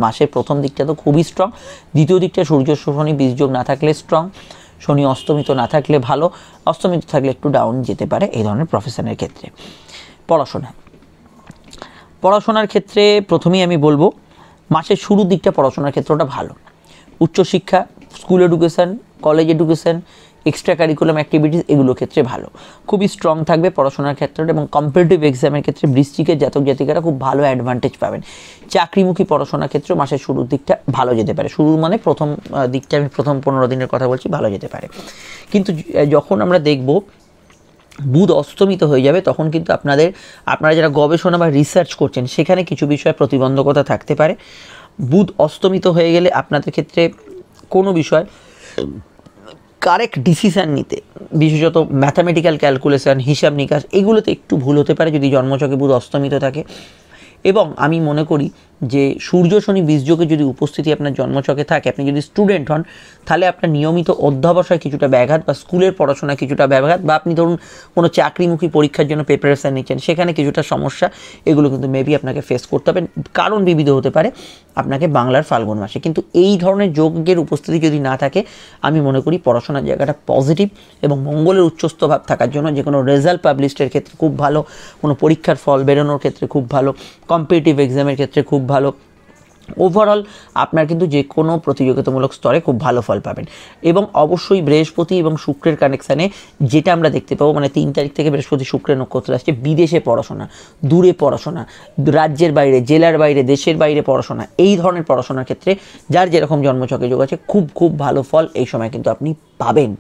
মাসের প্রথম দিকটা তো খুবই স্ট্রং। দ্বিতীয় দিকটা সূর্য শনি বীজযোগ না থাকলে স্ট্রং, শনি অস্তমিত না থাকলে ভালো, অস্তমিত থাকলে একটু ডাউন যেতে পারে এই ধরনের প্রফেশনের ক্ষেত্রে। পড়াশোনার ক্ষেত্রে প্রথমেই আমি বলবো, মাসের শুরুর দিকটা পড়াশোনার ক্ষেত্রটা ভালো। উচ্চশিক্ষা, school education, college education, extra curriculum activities, এগুলোর ক্ষেত্রে ভালো, খুবই স্ট্রং থাকবে পড়াশোনার ক্ষেত্রে। এবং কম্পিটিটিভ এক্সামের ক্ষেত্রে বৃশ্চিকের জাতক জাতিকারা খুব ভালো অ্যাডভান্টেজ পাবেন। চাকরিমুখী পড়াশোনার ক্ষেত্রে মাসের শুরুর দিকটা ভালো যেতে পারে। শুরু মানে প্রথম দিকটা, আমি প্রথম 15 দিনের কথা বলছি, ভালো যেতে পারে। কিন্তু যখন আমরা দেখব বুধ অস্তমিত হয়ে যাবে, তখন কিন্তু আপনারা যারা গবেষণা বা রিসার্চ করছেন, সেখানে কিছু বিষয়ে প্রতিবন্ধকতা থাকতে পারে। বুধ অস্তমিত হয়ে গেলে আপনাদের ক্ষেত্রে কোনো বিষয় কারেক্ট ডিসিশান নিতে, বিশেষত ম্যাথামেটিক্যাল ক্যালকুলেশন, হিসাব নিকাশ, এগুলোতে একটু ভুল হতে পারে যদি জন্মছকে বুধ অস্তমিত থাকে। এবং আমি মনে করি যে সূর্য শনি বীজযোগে যদি উপস্থিতি আপনার জন্মছকে থাকে, আপনি যদি স্টুডেন্ট হন, তাহলে আপনার নিয়মিত অধ্যাবসায় কিছুটা ব্যাঘাত, বা স্কুলের পড়াশোনায় কিছুটা ব্যাঘাত, বা আপনি ধরুন কোনো চাকরিমুখী পরীক্ষার জন্য প্রিপারেশান নিচ্ছেন, সেখানে কিছুটা সমস্যা, এগুলো কিন্তু মেবি আপনাকে ফেস করতে হবে। কারণ বিবিধ হতে পারে আপনাকে বাংলার ফাল্গুন মাসে। কিন্তু এই ধরনের যোগের উপস্থিতি যদি না থাকে, আমি মনে করি পড়াশোনার জায়গাটা পজিটিভ, এবং মঙ্গলের উচ্চস্থ ভাব থাকার জন্য যে কোনো রেজাল্ট পাবলিশের ক্ষেত্রে খুব ভালো, কোনো পরীক্ষার ফল বেরোনোর ক্ষেত্রে খুব ভালো, কম্পিটিটিভ এক্সামের ক্ষেত্রে খুব ভালো, ওভারঅল আপনার কিন্তু যে কোনো প্রতিযোগিতামূলক স্তরে খুব ভালো ফল পাবেন। এবং অবশ্যই বৃহস্পতি এবং শুক্রের কানেকশানে যেটা আমরা দেখতে পাবো, মানে 3 তারিখ থেকে বৃহস্পতি শুক্রের নক্ষত্র আসছে, বিদেশে পড়াশোনা, দূরে পড়াশোনা, রাজ্যের বাইরে, জেলার বাইরে, দেশের বাইরে পড়াশোনা, এই ধরনের পড়াশোনার ক্ষেত্রে যার যেরকম জন্মছকে যোগ আছে খুব খুব ভালো ফল এই সময় কিন্তু আপনি পাবেন।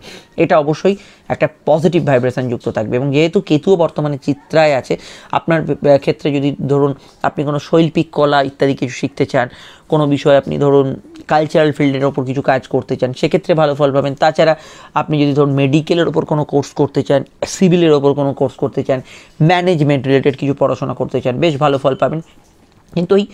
এটা অবশ্যই একটা পজিটিভ ভাইব্রেশন যুক্ত থাকবে। এবং যেহেতু কেতুও বর্তমানে চিত্রায় আছে, আপনার ক্ষেত্রে যদি ধরুন আপনি কোনো শৈল্পিক কলা ইত্যাদি কিছু শিখতে চান, কোনো বিষয়ে আপনি ধরুন কালচারাল ফিল্ডের ওপর কিছু কাজ করতে চান, সেক্ষেত্রে ভালো ফল পাবেন। তাছাড়া আপনি যদি ধরুন মেডিকেলের ওপর কোনো কোর্স করতে চান, সিভিলের ওপর কোনো কোর্স করতে চান, ম্যানেজমেন্ট রিলেটেড কিছু পড়াশোনা করতে চান, বেশ ভালো ফল পাবেন। কিন্তু ওই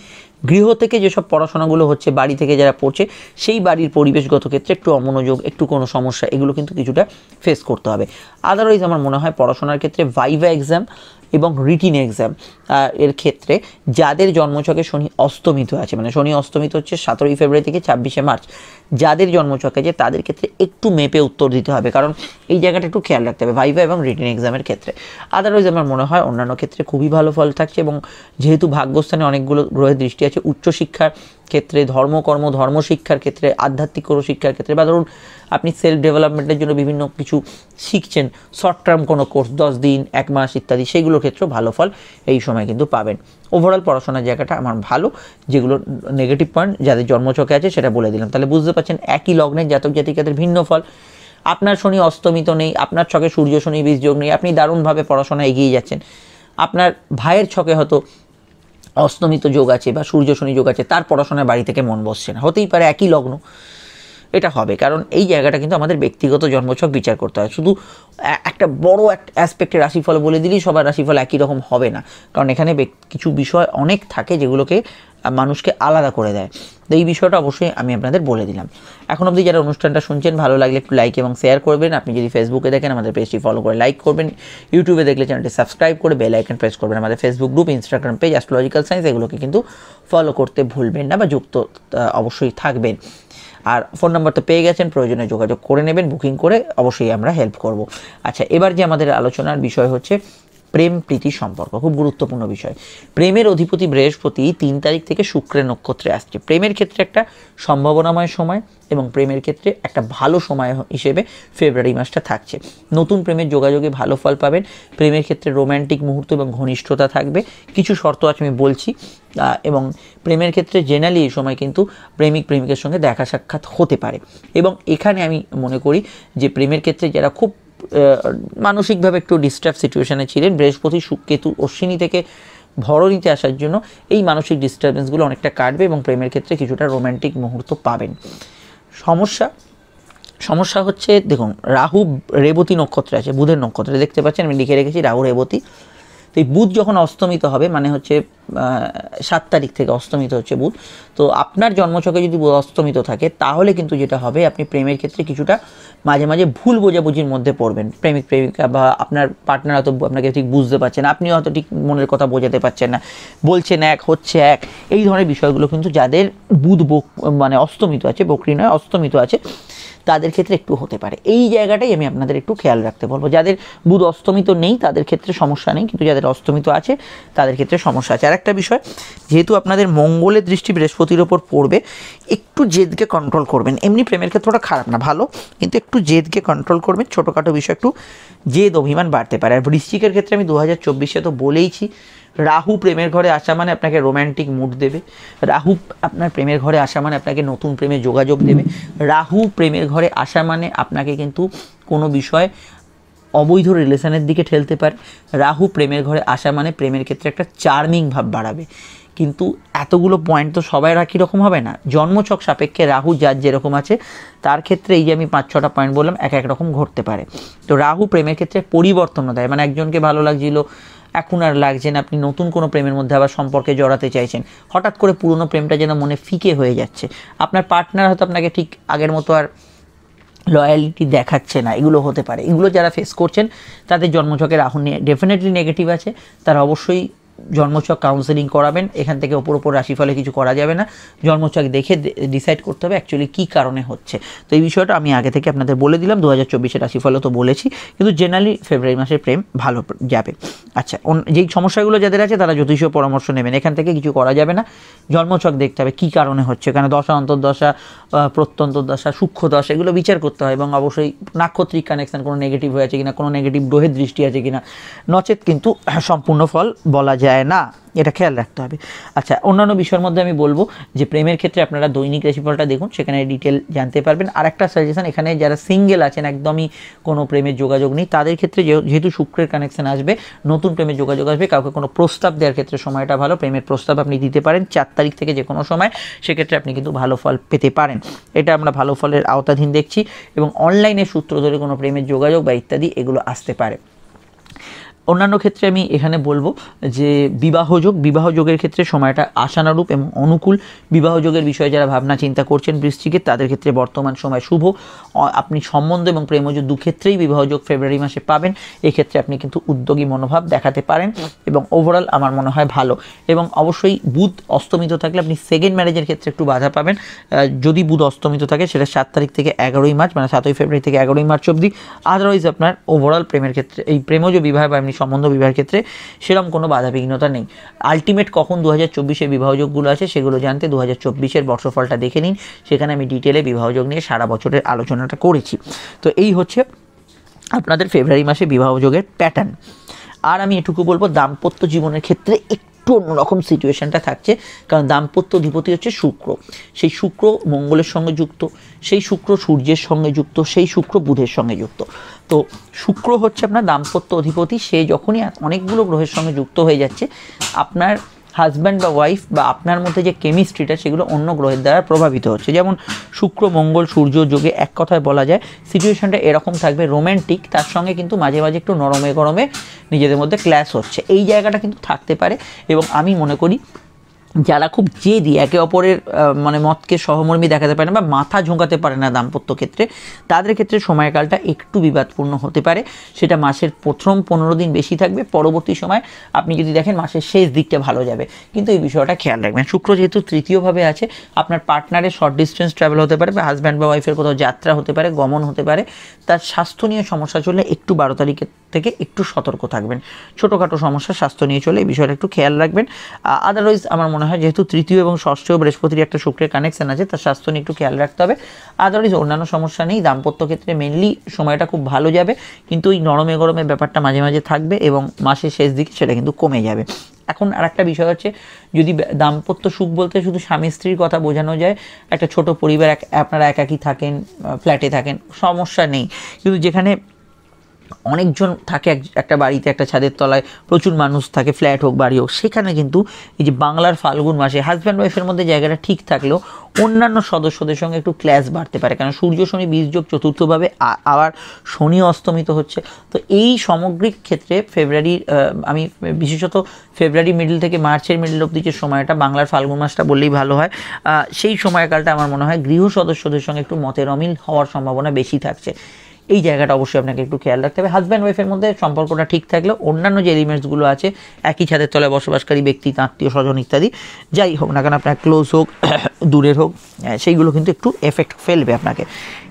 গৃহ থেকে যেসব পড়াশোনাগুলো হচ্ছে, বাড়ি থেকে যারা পড়ছে, সেই বাড়ির পরিবেশগত ক্ষেত্রে একটু অমনোযোগ, একটু কোনো সমস্যা, এগুলো কিন্তু কিছুটা ফেস করতে হবে। আদারওয়াইজ আমার মনে হয় পড়াশোনার ক্ষেত্রে ভাইভা এক্সাম এবং রিটিন এক্সাম এর ক্ষেত্রে যাদের জন্মছকে শনি অস্তমিত আছে, মানে শনি অস্তমিত হচ্ছে 17 ফেব্রুয়ারি থেকে 26শে মার্চ, যাদের জন্মছকে আছে তাদের ক্ষেত্রে একটু মেপে উত্তর দিতে হবে, কারণ এই জায়গাটা একটু খেয়াল রাখতে হবে ভাইভা এবং রিটিন এক্সামের ক্ষেত্রে। আদারওয়াইজ আমার মনে হয় অন্যান্য ক্ষেত্রে খুবই ভালো ফল থাকছে। এবং যেহেতু ভাগ্যস্থানে অনেকগুলো গ্রহের দৃষ্টি আছে, উচ্চশিক্ষার ক্ষেত্রে, ধর্মকর্ম, ধর্মশিক্ষার ক্ষেত্রে, আধ্যাত্মিক কোনো শিক্ষার ক্ষেত্রে, বা ধরুন আপনি সেলফ ডেভেলপমেন্টের জন্য বিভিন্ন কিছু শিখছেন, শর্ট টার্ম কোনো কোর্স 10 দিন, 1 মাস ইত্যাদি, সেইগুলোর ক্ষেত্রেও ভালো ফল এই সময় কিন্তু পাবেন। ওভারঅল পড়াশোনার জায়গাটা আমার ভালো। যেগুলো নেগেটিভ পয়েন্ট যাদের জন্মছকে আছে সেটা বলে দিলাম। তাহলে বুঝতে পারছেন একই লগ্নের জাতক জাতিকাদের ভিন্ন ফল। আপনার শনি অস্তমিত নেই, আপনার ছকে সূর্য শনি বীজ যোগ নেই, আপনি দারুণভাবে পড়াশোনা এগিয়ে যাচ্ছেন। আপনার ভাইয়ের ছকে হয়তো অস্তমিত যোগ আছে বা সূর্য শনি যোগ আছে, তার পড়াশোনায় বাড়ি থেকে মন বসছে না, হতেই পারে একই লগ্ন, এটা হবে। কারণ এই জায়গাটা কিন্তু আমাদের ব্যক্তিগত জন্মছক বিচার করতে হয়। শুধু একটা বড় একটা অ্যাসপেক্টের রাশিফল বলে দিলেই সবার রাশিফল একই রকম হবে না, কারণ এখানে কিছু বিষয় অনেক থাকে যেগুলোকে মানুষকে আলাদা করে দেয়। তো এই বিষয়টা অবশ্যই আমি আপনাদের বলে দিলাম। এখন অবধি যারা অনুষ্ঠানটা শুনছেন, ভালো লাগলে একটু লাইক এবং শেয়ার করবেন। আপনি যদি ফেসবুকে দেখেন আমাদের পেজটি ফলো করে লাইক করবেন, ইউটিউবে দেখলে চ্যানেলটি সাবস্ক্রাইব করে বেল আইকন প্রেস করবেন। আমাদের Facebook group, Instagram page astrological science, এগুলোকে কিন্তু ফলো করতে ভুলবেন না বা যুক্ত অবশ্যই থাকবেন। আর ফোন নাম্বার তো পেয়ে গেছেন, প্রয়োজনে যোগাযোগ করে নেবেন, বুকিং করে অবশ্যই আমরা হেল্প করব। আচ্ছা, এবার যে আমাদের আলোচনার বিষয় হচ্ছে প্রেম প্রীতি সম্পর্ক, খুব গুরুত্বপূর্ণ বিষয়। প্রেমের অধিপতি বৃহস্পতি 3 তারিখ থেকে শুক্রের নক্ষত্রে আসছে। প্রেমের ক্ষেত্রে একটা সম্ভাবনাময় সময় এবং প্রেমের ক্ষেত্রে একটা ভালো সময় হিসেবে ফেব্রুয়ারি মাসটা থাকছে। নতুন প্রেমের যোগাযোগে ভালো ফল পাবেন। প্রেমের ক্ষেত্রে রোম্যান্টিক মুহূর্ত এবং ঘনিষ্ঠতা থাকবে। কিছু শর্ত আছে আমি বলছি। এবং প্রেমের ক্ষেত্রে জেনারেলি এই সময় কিন্তু প্রেমিক প্রেমিকের সঙ্গে দেখা সাক্ষাৎ হতে পারে। এবং এখানে আমি মনে করি যে প্রেমের ক্ষেত্রে যারা খুব মানসিকভাবে একটু ডিস্টার্ব সিচুয়েশানে ছিলেন, বৃহস্পতি কেতু অশ্বিনী থেকে ভরণীতে আসার জন্য এই মানসিক ডিস্টারবেন্সগুলো অনেকটা কাটবে এবং প্রেমের ক্ষেত্রে কিছুটা রোম্যান্টিক মুহূর্ত পাবেন। সমস্যা হচ্ছে, দেখুন রাহু রেবতী নক্ষত্রে আছে, বুধের নক্ষত্রে দেখতে পাচ্ছেন, আমি লিখে রেখেছি রাহু রেবতী। তো এই বুধ যখন অস্তমিত হবে, মানে হচ্ছে 7 তারিখ থেকে অস্তমিত হচ্ছে বুধ, তো আপনার জন্মছকে যদি বুধ অস্তমিত থাকে তাহলে কিন্তু যেটা হবে, আপনি প্রেমের ক্ষেত্রে কিছুটা মাঝে মাঝে ভুল বোঝাবুঝির মধ্যে পড়বেন। প্রেমিক প্রেমিকা বা আপনার পার্টনার হয়তো আপনাকে ঠিক বুঝতে পারছেন না, আপনিও হয়তো ঠিক মনের কথা বোঝাতে পারছেন না, বলছেন এক হচ্ছে এক, এই ধরনের বিষয়গুলো কিন্তু যাদের বুধ মানে অস্তমিত আছে, বকরি নয় অস্তমিত আছে, তাদের ক্ষেত্রে একটু হতে পারে। এই জায়গাটাই আমি আপনাদের একটু খেয়াল রাখতে বলবো। যাদের বুধ অস্তমিত নেই তাদের ক্ষেত্রে সমস্যা নেই, কিন্তু যাদের অস্তমিত আছে তাদের ক্ষেত্রে সমস্যা আছে। আর একটা বিষয়, যেহেতু আপনাদের মঙ্গলের দৃষ্টি বৃহস্পতির ওপর পড়বে, একটু জেদকে কন্ট্রোল করবেন। এমনি প্রেমের ক্ষেত্রটা খারাপ না, ভালো, কিন্তু একটু জেদকে কন্ট্রোল করবেন। ছোটোখাটো বিষয় একটু জেদ অভিমান বাড়তে পারে। আর বৃশ্চিকের ক্ষেত্রে আমি 2024-এ তো বলেইছি, রাহু প্রেমের ঘরে আসা মানে আপনাকে রোম্যান্টিক মুড দেবে। রাহু আপনার প্রেমের ঘরে আসা মানে আপনাকে নতুন প্রেমে যোগাযোগ দেবে। রাহু প্রেমের ঘরে আসা মানে আপনাকে কিন্তু কোনো বিষয় অবৈধ রিলেশনের দিকে ঠেলতে পারে। রাহু প্রেমের ঘরে আসা মানে প্রেমের ক্ষেত্রে একটা চার্মিং ভাব বাড়াবে। কিন্তু এতগুলো পয়েন্ট তো সবাই একই রকম হবে না। জন্মছক সাপেক্ষে রাহু যার যেরকম আছে তার ক্ষেত্রে এই যে আমি 5-6টা পয়েন্ট বললাম, এক এক রকম ঘটতে পারে। তো রাহু প্রেমের ক্ষেত্রে পরিবর্তনও দেয়, মানে একজনকে ভালো লাগছিল, এখন আর লাগছে না, আপনি নতুন কোনো প্রেমের মধ্যে আবার সম্পর্কে জড়াতে চাইছেন, হঠাৎ করে পুরনো প্রেমটা যেন মনে ফিকে হয়ে যাচ্ছে। আপনার পার্টনার হয়তো আপনাকে ঠিক আগের মতো আর লয়ালিটি দেখাচ্ছে না, এগুলো হতে পারে। এগুলো যারা ফেস করছেন তাদের জন্মছকে রাহু ডেফিনেটলি নেগেটিভ আছে, তারা অবশ্যই জন্মছক কাউন্সেলিং করাবেন। এখান থেকে ওপর রাশিফলে কিছু করা যাবে না, জন্মছক দেখে ডিসাইড করতে হবে অ্যাকচুয়ালি কী কারণে হচ্ছে। তো এই বিষয়টা আমি আগে থেকে আপনাদের বলে দিলাম। 2024 রাশিফলও তো বলেছি, কিন্তু জেনারেলি ফেব্রুয়ারি মাসে প্রেম ভালো যাবে। আচ্ছা, যেই সমস্যাগুলো যাদের আছে তারা জ্যোতিষীয় পরামর্শ নেবেন, এখান থেকে কিছু করা যাবে না। জন্মছক দেখতে হবে কী কারণে হচ্ছে, এখানে দশা অন্তর্দশা, প্রত্যন্তর্দশা, সূক্ষ্ম দশা এগুলো বিচার করতে হয়, এবং অবশ্যই নাক্ষত্রিক কানেকশন কোনো নেগেটিভ হয়ে আছে কিনা, কোনো নেগেটিভ গ্রহের দৃষ্টি আছে কিনা, নচেত কিন্তু সম্পূর্ণ ফল বলা যায় না, এটা খেয়াল রাখতে হবে। আচ্ছা, অন্যান্য বিষয়ের মধ্যে আমি বলবো যে প্রেমের ক্ষেত্রে আপনারা দৈনিক রাশিফলটা দেখুন, সেখানে ডিটেল জানতে পারবেন। আর একটা সাজেশন, এখানে যারা সিঙ্গেল আছেন, একদমই কোনো প্রেমের যোগাযোগ নেই, তাদের ক্ষেত্রে যেহেতু শুক্রের কানেকশন আসবে, নতুন প্রেমের যোগাযোগ আসবে, কাউকে কোনো প্রস্তাব দেওয়ার ক্ষেত্রে সময়টা ভালো, প্রেমের প্রস্তাব আপনি দিতে পারেন 4 তারিখ থেকে যে কোনো সময়, সেক্ষেত্রে আপনি কিন্তু ভালো ফল পেতে পারেন। এটা আমরা ভালো ফলের আওতাধীন দেখছি, এবং অনলাইনে সূত্র ধরে কোনো প্রেমের যোগাযোগ বা ইত্যাদি এগুলো আসতে পারে। অন্যান্য ক্ষেত্রে আমি এখানে বলবো যে বিবাহযোগের ক্ষেত্রে সময়টা আশানুরূপ এবং অনুকূল। বিবাহযোগের বিষয়ে যারা ভাবনা চিন্তা করছেন বৃশ্চিকের, তাদের ক্ষেত্রে বর্তমান সময় শুভ। আপনি সম্বন্ধ এবং প্রেমজ দুক্ষেত্রেই বিবাহযোগ ফেব্রুয়ারি মাসে পাবেন। এক্ষেত্রে আপনি কিন্তু উদ্যোগী মনোভাব দেখাতে পারেন, এবং ওভারঅল আমার মনে হয় ভালো। এবং অবশ্যই বুধ অস্তমিত থাকলে আপনি সেকেন্ড ম্যারেজের ক্ষেত্রে একটু বাধা পাবেন। যদি বুধ অস্তমিত থাকে সেটা 7 তারিখ থেকে 11ই মার্চ, মানে 7ই ফেব্রুয়ারি থেকে 11ই মার্চ অবধি। আদারওয়াইজ আপনার ওভারঅল প্রেমের ক্ষেত্রে, এই প্রেমজ বিবাহ বা এমনি সম্বন্ধ বিবাহের ক্ষেত্রে সেরকম কোনো বাধাবিঘ্নতা নেই। আলটিমেট কখন 2024-এ বিবাহযোগগুলো আছে সেগুলো জানতে 2024-এর বর্ষফলটা দেখে নিন, সেখানে আমি ডিটেলে বিবাহযোগ নিয়ে সারা বছরের আলোচনাটা করেছি। তো এই হচ্ছে আপনাদের ফেব্রুয়ারি মাসে বিবাহযোগের প্যাটার্ন। আর আমি এটুকু বলবো, দাম্পত্য জীবনের ক্ষেত্রে একটু অন্যরকম সিচুয়েশনটা থাকছে, কারণ দাম্পত্য অধিপতি হচ্ছে শুক্র। সেই শুক্র মঙ্গলের সঙ্গে যুক্ত, সেই শুক্র সূর্যের সঙ্গে যুক্ত, সেই শুক্র বুধের সঙ্গে যুক্ত। তো শুক্র হচ্ছে আপনার দাম্পত্য অধিপতি, সে যখনই অনেকগুলো গ্রহের সঙ্গে যুক্ত হয়ে যাচ্ছে, আপনার হাজব্যান্ড বা ওয়াইফ বা আপনার মধ্যে যে কেমিস্ট্রিটা সেগুলো অন্য গ্রহের দ্বারা প্রভাবিত হচ্ছে। যেমন শুক্র মঙ্গল সূর্য যোগে এক কথায় বলা যায় সিচুয়েশনটা এরকম থাকবে, রোম্যান্টিক, তার সঙ্গে কিন্তু মাঝে মাঝে একটু নরমে গরমে নিজেদের মধ্যে ক্ল্যাশ হচ্ছে, এই জায়গাটা কিন্তু থাকতে পারে। এবং আমি মনে করি যারা খুব জেদি, একে অপরের মানে মতকে সহমর্মী দেখাতে পারে না বা মাথা ঝোঁকাতে পারে না দাম্পত্য ক্ষেত্রে, তাদের ক্ষেত্রে সময়কালটা একটু বিবাদপূর্ণ হতে পারে। সেটা মাসের প্রথম 15 দিন বেশি থাকবে, পরবর্তী সময় আপনি যদি দেখেন মাসের শেষ দিকটা ভালো যাবে। কিন্তু এই বিষয়টা খেয়াল রাখবেন, শুক্র যেহেতু তৃতীয়ভাবে আছে, আপনার পার্টনারের শর্ট ডিস্টেন্স ট্রাভেল হতে পারে, বা হাজব্যান্ড বা ওয়াইফের কোথাও যাত্রা হতে পারে, গমন হতে পারে। তার স্বাস্থ্য নিয়ে সমস্যা চললে একটু 12 তারিখের থেকে একটু সতর্ক থাকবেন। ছোটোখাটো সমস্যা স্বাস্থ্য নিয়ে চলে, এই বিষয়টা একটু খেয়াল রাখবেন। আদারওয়াইজ আমার মনে হয় যেহেতু তৃতীয় এবং ষষ্ঠ বৃহস্পতির একটা শুক্রের কানেকশন আছে, তার স্বাস্থ্য নিয়ে একটু খেয়াল রাখতে হবে। আদারওয়াইজ অন্যান্য সমস্যা নেই, দাম্পত্য ক্ষেত্রে মেনলি সময়টা খুব ভালো যাবে, কিন্তু ওই নরমে গরমের ব্যাপারটা মাঝে মাঝে থাকবে, এবং মাসের শেষ দিকে সেটা কিন্তু কমে যাবে। এখন আর একটা বিষয় হচ্ছে, যদি দাম্পত্য সুখ বলতে শুধু স্বামী স্ত্রীর কথা বোঝানো যায়, একটা ছোট পরিবার, আপনারা একাকী থাকেন, ফ্ল্যাটে থাকেন, সমস্যা নেই। কিন্তু যেখানে অনেকজন থাকে একটা বাড়িতে, একটা ছাদের তলায় প্রচুর মানুষ থাকে, ফ্ল্যাট হোক বাড়ি হোক, সেখানে কিন্তু এই যে বাংলার ফাল্গুন মাসে হাজব্যান্ড ওয়াইফের মধ্যে জায়গাটা ঠিক থাকলেও অন্যান্য সদস্যদের সঙ্গে একটু ক্ল্যাশ বাড়তে পারে, কারণ সূর্য শনি বীজযোগ চতুর্থভাবে, আবার শনি অস্তমিত হচ্ছে। তো এই সামগ্রিক ক্ষেত্রে ফেব্রুয়ারির, আমি বিশেষত ফেব্রুয়ারি মিডল থেকে মার্চের মিডল অবধি যে সময়টা, বাংলার ফাল্গুন মাসটা বললেই ভালো হয়, সেই সময়কালটা আমার মনে হয় গৃহ সদস্যদের সঙ্গে একটু মতের অমিল হওয়ার সম্ভাবনা বেশি থাকছে। এই জায়গাটা অবশ্যই আপনাকে একটু খেয়াল রাখতে হবে। হাজব্যান্ড ওয়াইফের মধ্যে সম্পর্কটা ঠিক থাকলেও অন্যান্য যে এলিমেন্টসগুলো আছে, একই ছাদের তলায় বসবাসকারী ব্যক্তি, আত্মীয় স্বজন ইত্যাদি যাই হোক না কেন, আপনার ক্লোজ হোক দূরের হোক, সেইগুলো কিন্তু একটু এফেক্ট ফেলবে আপনাকে,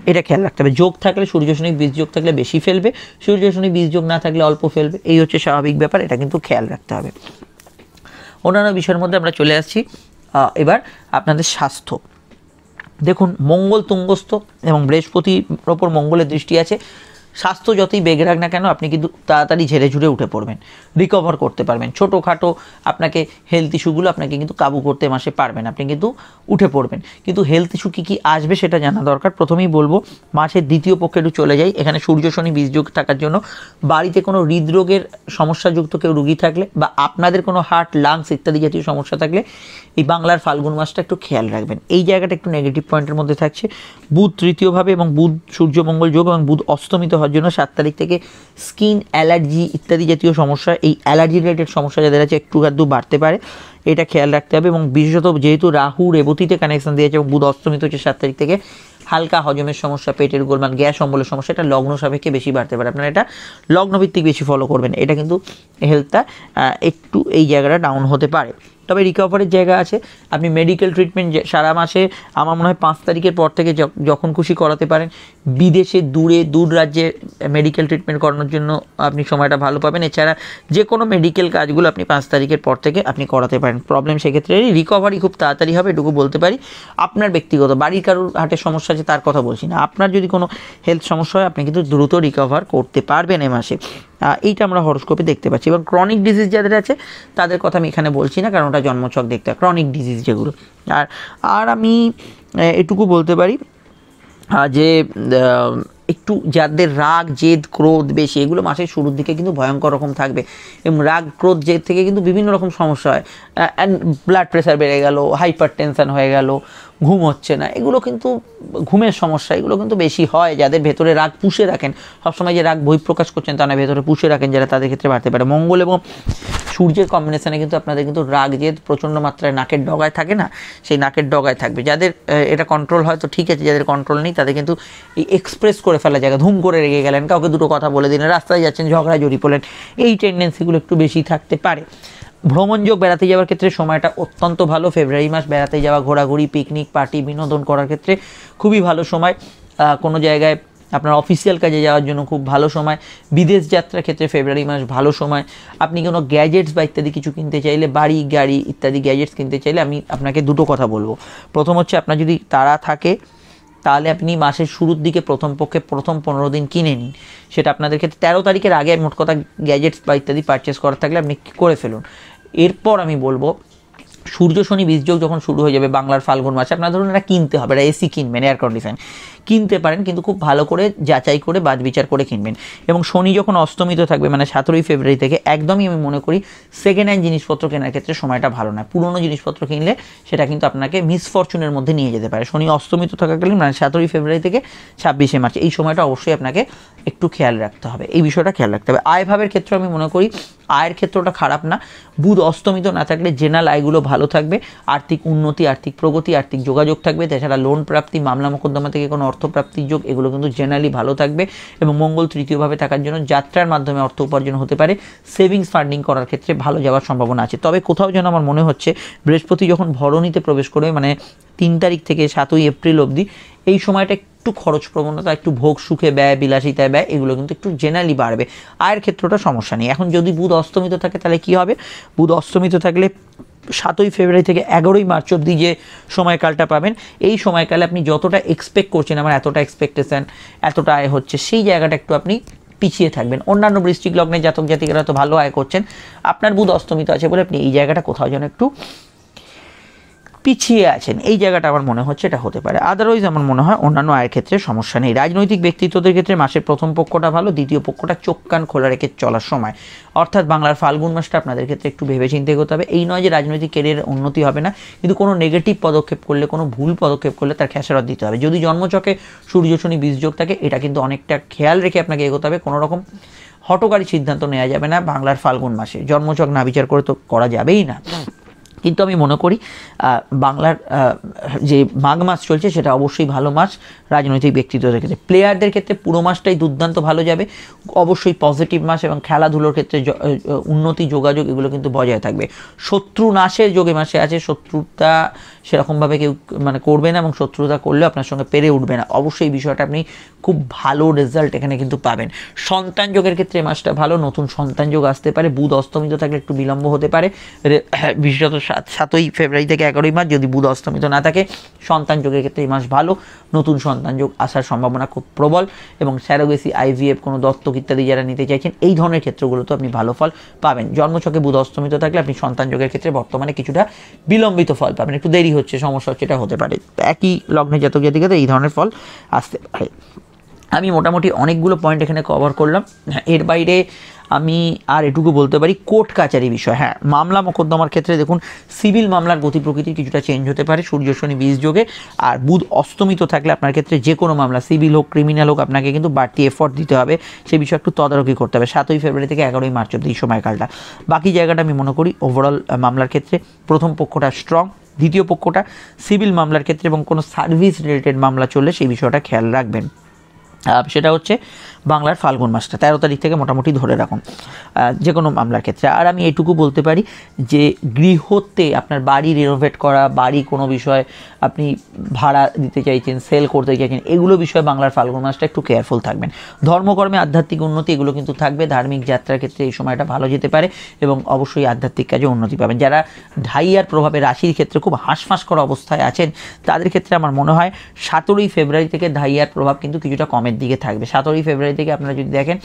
এটা খেয়াল রাখতে হবে। যোগ থাকলে, সূর্য শনি বীজ যোগ থাকলে বেশি ফেলবে, সূর্য শনি বীজ যোগ না থাকলে অল্প ফেলবে, এই হচ্ছে স্বাভাবিক ব্যাপার, এটা কিন্তু খেয়াল রাখতে হবে। অন্যান্য বিষয়ের মধ্যে আমরা চলে আসছি এবার আপনাদের স্বাস্থ্য। দেখুন, মঙ্গল তুঙ্গস্থ এবং বৃহস্পতির ওপর মঙ্গলের দৃষ্টি আছে। স্বাস্থ্য যতই বেগ রাখ না কেন, আপনি কিন্তু তাড়াতাড়ি ঝেড়ে ঝুড়ে উঠে পড়বেন, রিকভার করতে পারবেন। ছোটোখাটো আপনাকে হেলথ ইস্যুগুলো আপনাকে কিন্তু কাবু করতে মাসে পারবেন, আপনি কিন্তু উঠে পড়বেন। কিন্তু হেলথ ইস্যু কী কী আসবে সেটা জানা দরকার। প্রথমেই বলবো, মাসের দ্বিতীয় পক্ষে একটু চলে যাই। এখানে সূর্য শনি বীজযোগ থাকার জন্য বাড়িতে কোনো হৃদরোগের সমস্যাযুক্ত কেউ রুগী থাকলে, বা আপনাদের কোনো হার্ট, লাংস ইত্যাদি জাতীয় সমস্যা থাকলে, এই বাংলার ফাল্গুন মাসটা একটু খেয়াল রাখবেন। এই জায়গাটা একটু নেগেটিভ পয়েন্টের মধ্যে থাকছে। বুধ তৃতীয়ভাবে এবং বুধ সূর্য মঙ্গল যোগ এবং বুধ অস্তমিত হওয়ার জন্য 7 তারিখ থেকে স্কিন অ্যালার্জি ইত্যাদি জাতীয় সমস্যা, এই অ্যালার্জি রিলেটেড সমস্যা যাদের আছে একটু আধটু বাড়তে পারে, এটা খেয়াল রাখতে হবে। এবং বিশেষত যেহেতু রাহু রেবতীতে কানেকশন দিয়েছে এবং বুধ অস্তমিত হচ্ছে 7 তারিখ থেকে, হালকা হজমের সমস্যা, পেটের গোলমাল, গ্যাস অম্বলের সমস্যা, এটা লগ্ন সাপেক্ষে বেশি বাড়তে পারে। আপনারা এটা লগ্নভিত্তিক বেশি ফলো করবেন, এটা কিন্তু হেলথটা একটু এই জায়গাটা ডাউন হতে পারে। তবে রিকভারির জায়গা আছে। আপনি মেডিকেল ট্রিটমেন্ট সারা মাসে আমার মনে হয় 5 তারিখের পর থেকে যখন খুশি করাতে পারেন। বিদেশে দূর রাজ্যে মেডিকেল ট্রিটমেন্ট করানোর জন্য আপনি সময়টা ভালো পাবেন। এছাড়া যে কোনো মেডিকেল কাজগুলো আপনি 5 তারিখের পর থেকে আপনি করাতে পারেন। প্রবলেম সেক্ষেত্রে রিকভারি খুব তাড়াতাড়ি হবে, এটুকু বলতে পারি। আপনার ব্যক্তিগত বাড়ির কারোর হার্টের সমস্যা আছে তার কথা বলছি না, আপনার যদি কোনো হেলথ সমস্যা হয় আপনি কিন্তু দ্রুত রিকভার করতে পারবেন এ মাসে। এইটা আমরা হরোস্কোপে দেখতে পাচ্ছি। এবং ক্রনিক ডিজিজ যাদের আছে তাদের কথা আমি এখানে বলছি না, কারণ ওটা জন্মছক দেখতে হয়, ক্রনিক ডিজিজ যেগুলো। আর আমি এটুকু বলতে পারি যে একটু যাদের রাগ জেদ ক্রোধ বেশি, এগুলো মাসের শুরুর দিকে কিন্তু ভয়ঙ্কর রকম থাকবে। এবং রাগ ক্রোধ জেদ থেকে কিন্তু বিভিন্ন রকম সমস্যা হয়। ব্লাড প্রেশার বেড়ে গেল, হাইপার টেনশন হয়ে গেল, ঘুম হচ্ছে না, এগুলো কিন্তু ঘুমের সমস্যা, এগুলো কিন্তু বেশি হয় যাদের ভেতরে রাগ পুষে রাখেন। সবসময় যে রাগ বহিঃপ্রকাশ করছেন তা না, ভেতরে পুষে রাখেন যারা, তাদের ক্ষেত্রে বাড়তে পারে। মঙ্গল এবং সূর্যের কম্বিনেশনে কিন্তু আপনাদের কিন্তু রাগ জেদ প্রচণ্ড মাত্রায় নাকের ডগায় থাকে না, সেই নাকের ডগায় থাকবে। যাদের এটা কন্ট্রোল হয় তো ঠিক আছে, যাদের কন্ট্রোল নেই তাদের কিন্তু এই এক্সপ্রেস করে ফেলা জায়গা, ধুম করে রেগে গেলেন, কাউকে দুটো কথা বলে দিলেন, রাস্তায় যাচ্ছেন ঝগড়া জড়িয়ে পড়লেন, এই টেন্ডেন্সিগুলো একটু বেশি থাকতে পারে। ভ্রমণযোগ, বেড়াতে যাওয়ার ক্ষেত্রে সময়টা অত্যন্ত ভালো। ফেব্রুয়ারি মাস বেড়াতে যাওয়া, ঘোরাঘুরি, পিকনিক পার্টি, বিনোদন করার ক্ষেত্রে খুবই ভালো সময়। কোনো জায়গায় আপনার অফিসিয়াল কাজে যাওয়ার জন্য খুব ভালো সময়। বিদেশ যাত্রার ক্ষেত্রে ফেব্রুয়ারি মাস ভালো সময়। আপনি কোনো গ্যাজেটস বা ইত্যাদি কিছু কিনতে চাইলে, বাড়ি গাড়ি ইত্যাদি গ্যাজেটস কিনতে চাইলে আমি আপনাকে দুটো কথা বলবো। প্রথম হচ্ছে, আপনার যদি তাড়া থাকে তাহলে আপনি মাসের শুরুর দিকে প্রথম 15 দিন কিনে নিন। সেটা আপনাদের ক্ষেত্রে 13 তারিখের আগে মোট কথা গ্যাজেটস বা ইত্যাদি পারচেস করার থাকলে আপনি করে ফেলুন। এরপর আমি বলবো, সূর্য শনি বীজযোগ যখন শুরু হয়ে যাবে বাংলার ফাল্গুন মাসে, আপনার ধরুন এটা কিনতে হবে, এটা এসি কিনবেন, এয়ার কন্ডিশন কিনতে পারেন, কিন্তু খুব ভালো করে যাচাই করে বাদ বিচার করে কিনবেন। এবং শনি যখন অস্তমিত থাকবে মানে 17 ফেব্রুয়ারি থেকে, একদমই আমি মনে করি সেকেন্ড হ্যান্ড জিনিসপত্র কেনার ক্ষেত্রে সময়টা ভালো না। পুরনো জিনিসপত্র কিনলে সেটা কিন্তু আপনাকে মিসফরচুনের মধ্যে নিয়ে যেতে পারে। শনি অস্তমিত থাকাকালীন মানে 17 ফেব্রুয়ারি থেকে 26 মার্চ, এই সময়টা অবশ্যই আপনাকে একটু খেয়াল রাখতে হবে, এই বিষয়টা খেয়াল রাখতে হবে। আয় ভাবের ক্ষেত্রে আমি মনে করি আয়ের ক্ষেত্রটা খারাপ না। বুধ অস্তমিত না থাকলে জেনারেল আয়গুলো ভালো থাকবে, আর্থিক উন্নতি, আর্থিক প্রগতি, আর্থিক যোগাযোগ থাকবে। তাছাড়া লোন প্রাপ্তি, মামলা মোকদ্দমা থেকে কোনো অর্থপ্রাপ্তির যোগ, এগুলো কিন্তু জেনারেলি ভালো থাকবে। এবং মঙ্গল তৃতীয়ভাবে থাকার জন্য যাত্রার মাধ্যমে অর্থ উপার্জন হতে পারে। সেভিংস ফান্ডিং করার ক্ষেত্রে ভালো যাওয়ার সম্ভাবনা আছে। তবে কোথাও যেন আমার মনে হচ্ছে বৃহস্পতি যখন ভরণীতে প্রবেশ করবে মানে 3 তারিখ থেকে 7 এপ্রিল অবধি, এই সময়টা একটু খরচ প্রবণতা, একটু ভোগ সুখে ব্যয়, বিলাসিতায় ব্যয়, এগুলো কিন্তু একটু জেনারেলি বাড়বে। আয়ের ক্ষেত্রটা সমস্যা নেই। এখন যদি বুধ অস্তমিত থাকে তাহলে কি হবে? বুধ অস্তমিত থাকলে 7 ফেব্রুয়ারি থেকে 11 মার্চ অবধি যে সময়কালটা পাবেন, এই সময়কালে আপনি যতটা এক্সপেক্ট করছেন, আমার এতটা এক্সপেকটেশন, এতটা আয় হচ্ছে, সেই জায়গাটা একটু আপনি পিছিয়ে থাকবেন। অন্যান্য বৃশ্চিক লগ্নে জাতক জাতিকারা তো ভালো আয় করছেন, আপনার বুধ অস্তমিত আছে বলে আপনি এই জায়গাটা কোথাও যেন একটু পিছিয়ে আছেন, এই জায়গাটা আমার মনে হচ্ছে এটা হতে পারে। আদারওয়াইজ আমার মনে হয় অন্যান্য আয়ের ক্ষেত্রে সমস্যা নেই। রাজনৈতিক ব্যক্তিত্বদের ক্ষেত্রে মাসের প্রথম পক্ষটা ভালো, দ্বিতীয় পক্ষটা চোখ কান খোলা রেখে চলার সময়, অর্থাৎ বাংলার ফাল্গুন মাসটা আপনাদের ক্ষেত্রে একটু ভেবেচিন্তে এগোতে হবে। এই নয় যে রাজনৈতিক ক্যারিয়ারের উন্নতি হবে না, কিন্তু কোনো নেগেটিভ পদক্ষেপ করলে, কোনো ভুল পদক্ষেপ করলে তার খেসারত দিতে হবে। যদি জন্মচকে সূর্য শনি বীজযোগ থাকে, এটা কিন্তু অনেকটা খেয়াল রেখে আপনাকে এগোতে হবে। কোনো রকম হঠকারী সিদ্ধান্ত নেওয়া যাবে না বাংলার ফাল্গুন মাসে। জন্মচক না বিচার করে তো করা যাবেই না। কিন্তু আমি মনে করি বাংলার যে মাঘ মাস চলছে সেটা অবশ্যই ভালো মাস রাজনৈতিক ব্যক্তিত্বদের ক্ষেত্রে। প্লেয়ারদের ক্ষেত্রে পুরো মাসটাই দুর্দান্ত ভালো যাবে, অবশ্যই পজিটিভ মাস। এবং খেলাধুলোর ক্ষেত্রে উন্নতি, যোগাযোগ, এগুলো কিন্তু বজায় থাকবে। শত্রু নাশের যোগে মাসে আছে, শত্রুতা সেরকমভাবে কেউ মানে করবে না, এবং শত্রুতা করলেও আপনার সঙ্গে পেরে উঠবে না। অবশ্যই এই বিষয়টা আপনি খুব ভালো রেজাল্ট এখানে কিন্তু পাবেন। সন্তান যোগের ক্ষেত্রে মাসটা ভালো, নতুন সন্তান যোগ আসতে পারে। বুধ অস্তমিত থাকলে একটু বিলম্ব হতে পারে, বিশেষত 7 ফেব্রুয়ারি থেকে 11 মার্চ। যদি বুধ অস্তমিত না থাকে, সন্তান যোগের ক্ষেত্রে এই মাস ভালো, নতুন সন্তান যোগ আসার সম্ভাবনা খুব প্রবল। এবং স্যারোগেসি, IVF, কোনো দত্তক ইত্যাদি যারা নিতে চাইছেন, এই ধরনের ক্ষেত্রগুলোতে আপনি ভালো ফল পাবেন। জন্মছকে বুধ অস্তমিত থাকলে আপনি সন্তান যোগের ক্ষেত্রে বর্তমানে কিছুটা বিলম্বিত ফল পাবেন, একটু দেরি হচ্ছে, সমস্যা হচ্ছে, এটা হতে পারে। একই লগ্নে জাতক জাতিকাতে এই ধরনের ফল আসতে পারে। আমি মোটামুটি অনেকগুলো পয়েন্ট এখানে কভার করলাম। এর বাইরে আমি আর এটুকু বলতে পারি, কোর্ট কাচারি বিষয়, হ্যাঁ, মামলা মোকদ্দমার ক্ষেত্রে দেখুন সিভিল মামলার গতি প্রকৃতির কিছুটা চেঞ্জ হতে পারে সূর্য শনি বীজ যোগে। আর বুধ অস্তমিত থাকলে আপনার ক্ষেত্রে যে কোনো মামলা, সিভিল হোক ক্রিমিনাল হোক, আপনাকে কিন্তু বাড়তি এফোর্ট দিতে হবে, সে বিষয়ে একটু তদারকি করতে হবে। 7 ফেব্রুয়ারি থেকে 11 মার্চ অব্দি এই সময়কালটা। বাকি জায়গাটা আমি মনে করি ওভারঅল মামলার ক্ষেত্রে প্রথম পক্ষটা স্ট্রং, দ্বিতীয় পক্ষটা সিভিল মামলার ক্ষেত্রে এবং কোনো সার্ভিস রিলেটেড মামলা চললে সেই বিষয়টা খেয়াল রাখবেন। সেটা হচ্ছে বাংলার ফাল্গুন মাসটা 13 তারিখ থেকে মোটামুটি ধরে রাখুন যে কোনো মামলার ক্ষেত্রে। আর আমি এটুকু বলতে পারি যে গৃহতে আপনার বাড়ি রিনোভেট করা, বাড়ি কোনো বিষয় আপনি ভাড়া দিতে চাইছেন, সেল করতে চাইছেন, এগুলো বিষয়ে বাংলার ফাল্গুন মাসটা একটু কেয়ারফুল থাকবেন। ধর্মকর্মে আধ্যাত্মিক উন্নতি এগুলো কিন্তু থাকবে, ধার্মিক যাত্রার ক্ষেত্রে এই সময়টা ভালো যেতে পারে এবং অবশ্যই আধ্যাত্মিক কাজে উন্নতি পাবেন। যারা ঢাইয়ার প্রভাবে রাশির ক্ষেত্রে খুব হাঁসফাঁস করা অবস্থায় আছেন তাদের ক্ষেত্রে আমার মনে হয় 17ই ফেব্রুয়ারি থেকে ঢাইয়ার প্রভাব কিন্তু কিছুটা কমের দিকে থাকবে। 17ই ফেব্রুয়ারি থেকে আপনারা যদি দেখেন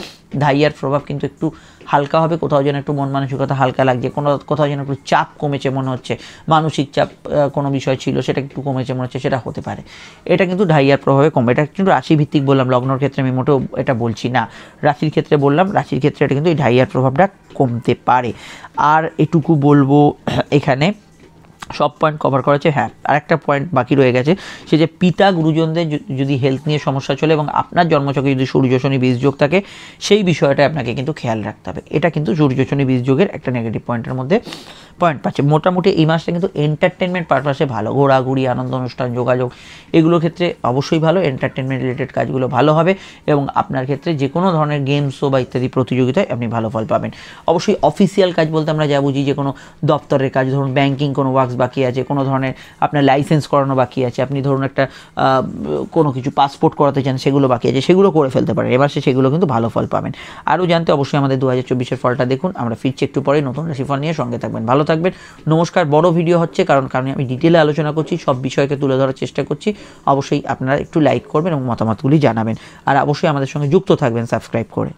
ঢাইয়ার প্রভাব কিন্তু একটু হালকা হবে, কোথাও যেন একটু মন মানসিকতা হালকা লাগছে, কোথাও যেন একটু চাপ কমেছে মনে হচ্ছে, মানসিক চাপ কোনো বিষয় ছিল সেটা একটু কমেছে মনে হচ্ছে, সেটা হতে পারে। এটা কিন্তু ঢাইয়ার প্রভাবে কমবে। এটা কিন্তু রাশিভিত্তিক বললাম, লগ্নর ক্ষেত্রে আমি মোটেও এটা বলছি না, রাশির ক্ষেত্রে বললাম। রাশির ক্ষেত্রে এটা কিন্তু এই ঢাইয়ার প্রভাবটা কমতে পারে। আর এটুকু বলবো এখানে সব পয়েন্ট কভার করা হচ্ছে। হ্যাঁ, আরেকটা পয়েন্ট বাকি রয়ে গেছে, সে যে পিতা গুরুজনদের যদি হেলথ নিয়ে সমস্যা চলে এবং আপনার জন্মছকে যদি সূর্য শনি বীজযোগ থাকে সেই বিষয়টা আপনাকে কিন্তু খেয়াল রাখতে হবে। এটা কিন্তু সূর্য শনি বীজযোগের একটা নেগেটিভ পয়েন্টের মধ্যে পয়েন্ট পাচ্ছে। মোটামুটি এই মাসটা কিন্তু এন্টারটেনমেন্ট পারপাসে ভালো, ঘোরাঘুরি, আনন্দ অনুষ্ঠান, যোগাযোগ এগুলোর ক্ষেত্রে অবশ্যই ভালো, এন্টারটেনমেন্ট রিলেটেড কাজগুলো ভালো হবে এবং আপনার ক্ষেত্রে যে কোনো ধরনের গেমস বা ইত্যাদি প্রতিযোগিতায় আপনি ভালো ফল পাবেন। অবশ্যই অফিসিয়াল কাজ বলতে আমরা যা বুঝি যে কোনো দপ্তরের কাজ, ধরুন ব্যাংকিং কোনো ওয়ার্কস বাকি আছে, কোনো ধরনের আপনার লাইসেন্স করানো বাকি আছে, আপনি ধরুন একটা কোনো কিছু পাসপোর্ট করাতে চান সেগুলো বাকি আছে, সেগুলো করে ফেলতে পারেন এবার সেগুলো কিন্তু ভালো ফল পাবেন। আরও জানতে অবশ্যই আমাদের 2024-এর ফলটা দেখুন। আমরা ফিরছি একটু পরে নতুন রাশিফল নিয়ে, সঙ্গে থাকবেন, ভালো থাকবেন। নমস্কার। বড় ভিডিও হচ্ছে কারণ আমি ডিটেলে আলোচনা করছি, সব বিষয়কে তুলে ধরার চেষ্টা করছি। অবশ্যই আপনারা একটু লাইক করবেন এবং মতামতগুলি জানাবেন আর অবশ্যই আমাদের সঙ্গে যুক্ত থাকবেন সাবস্ক্রাইব করে।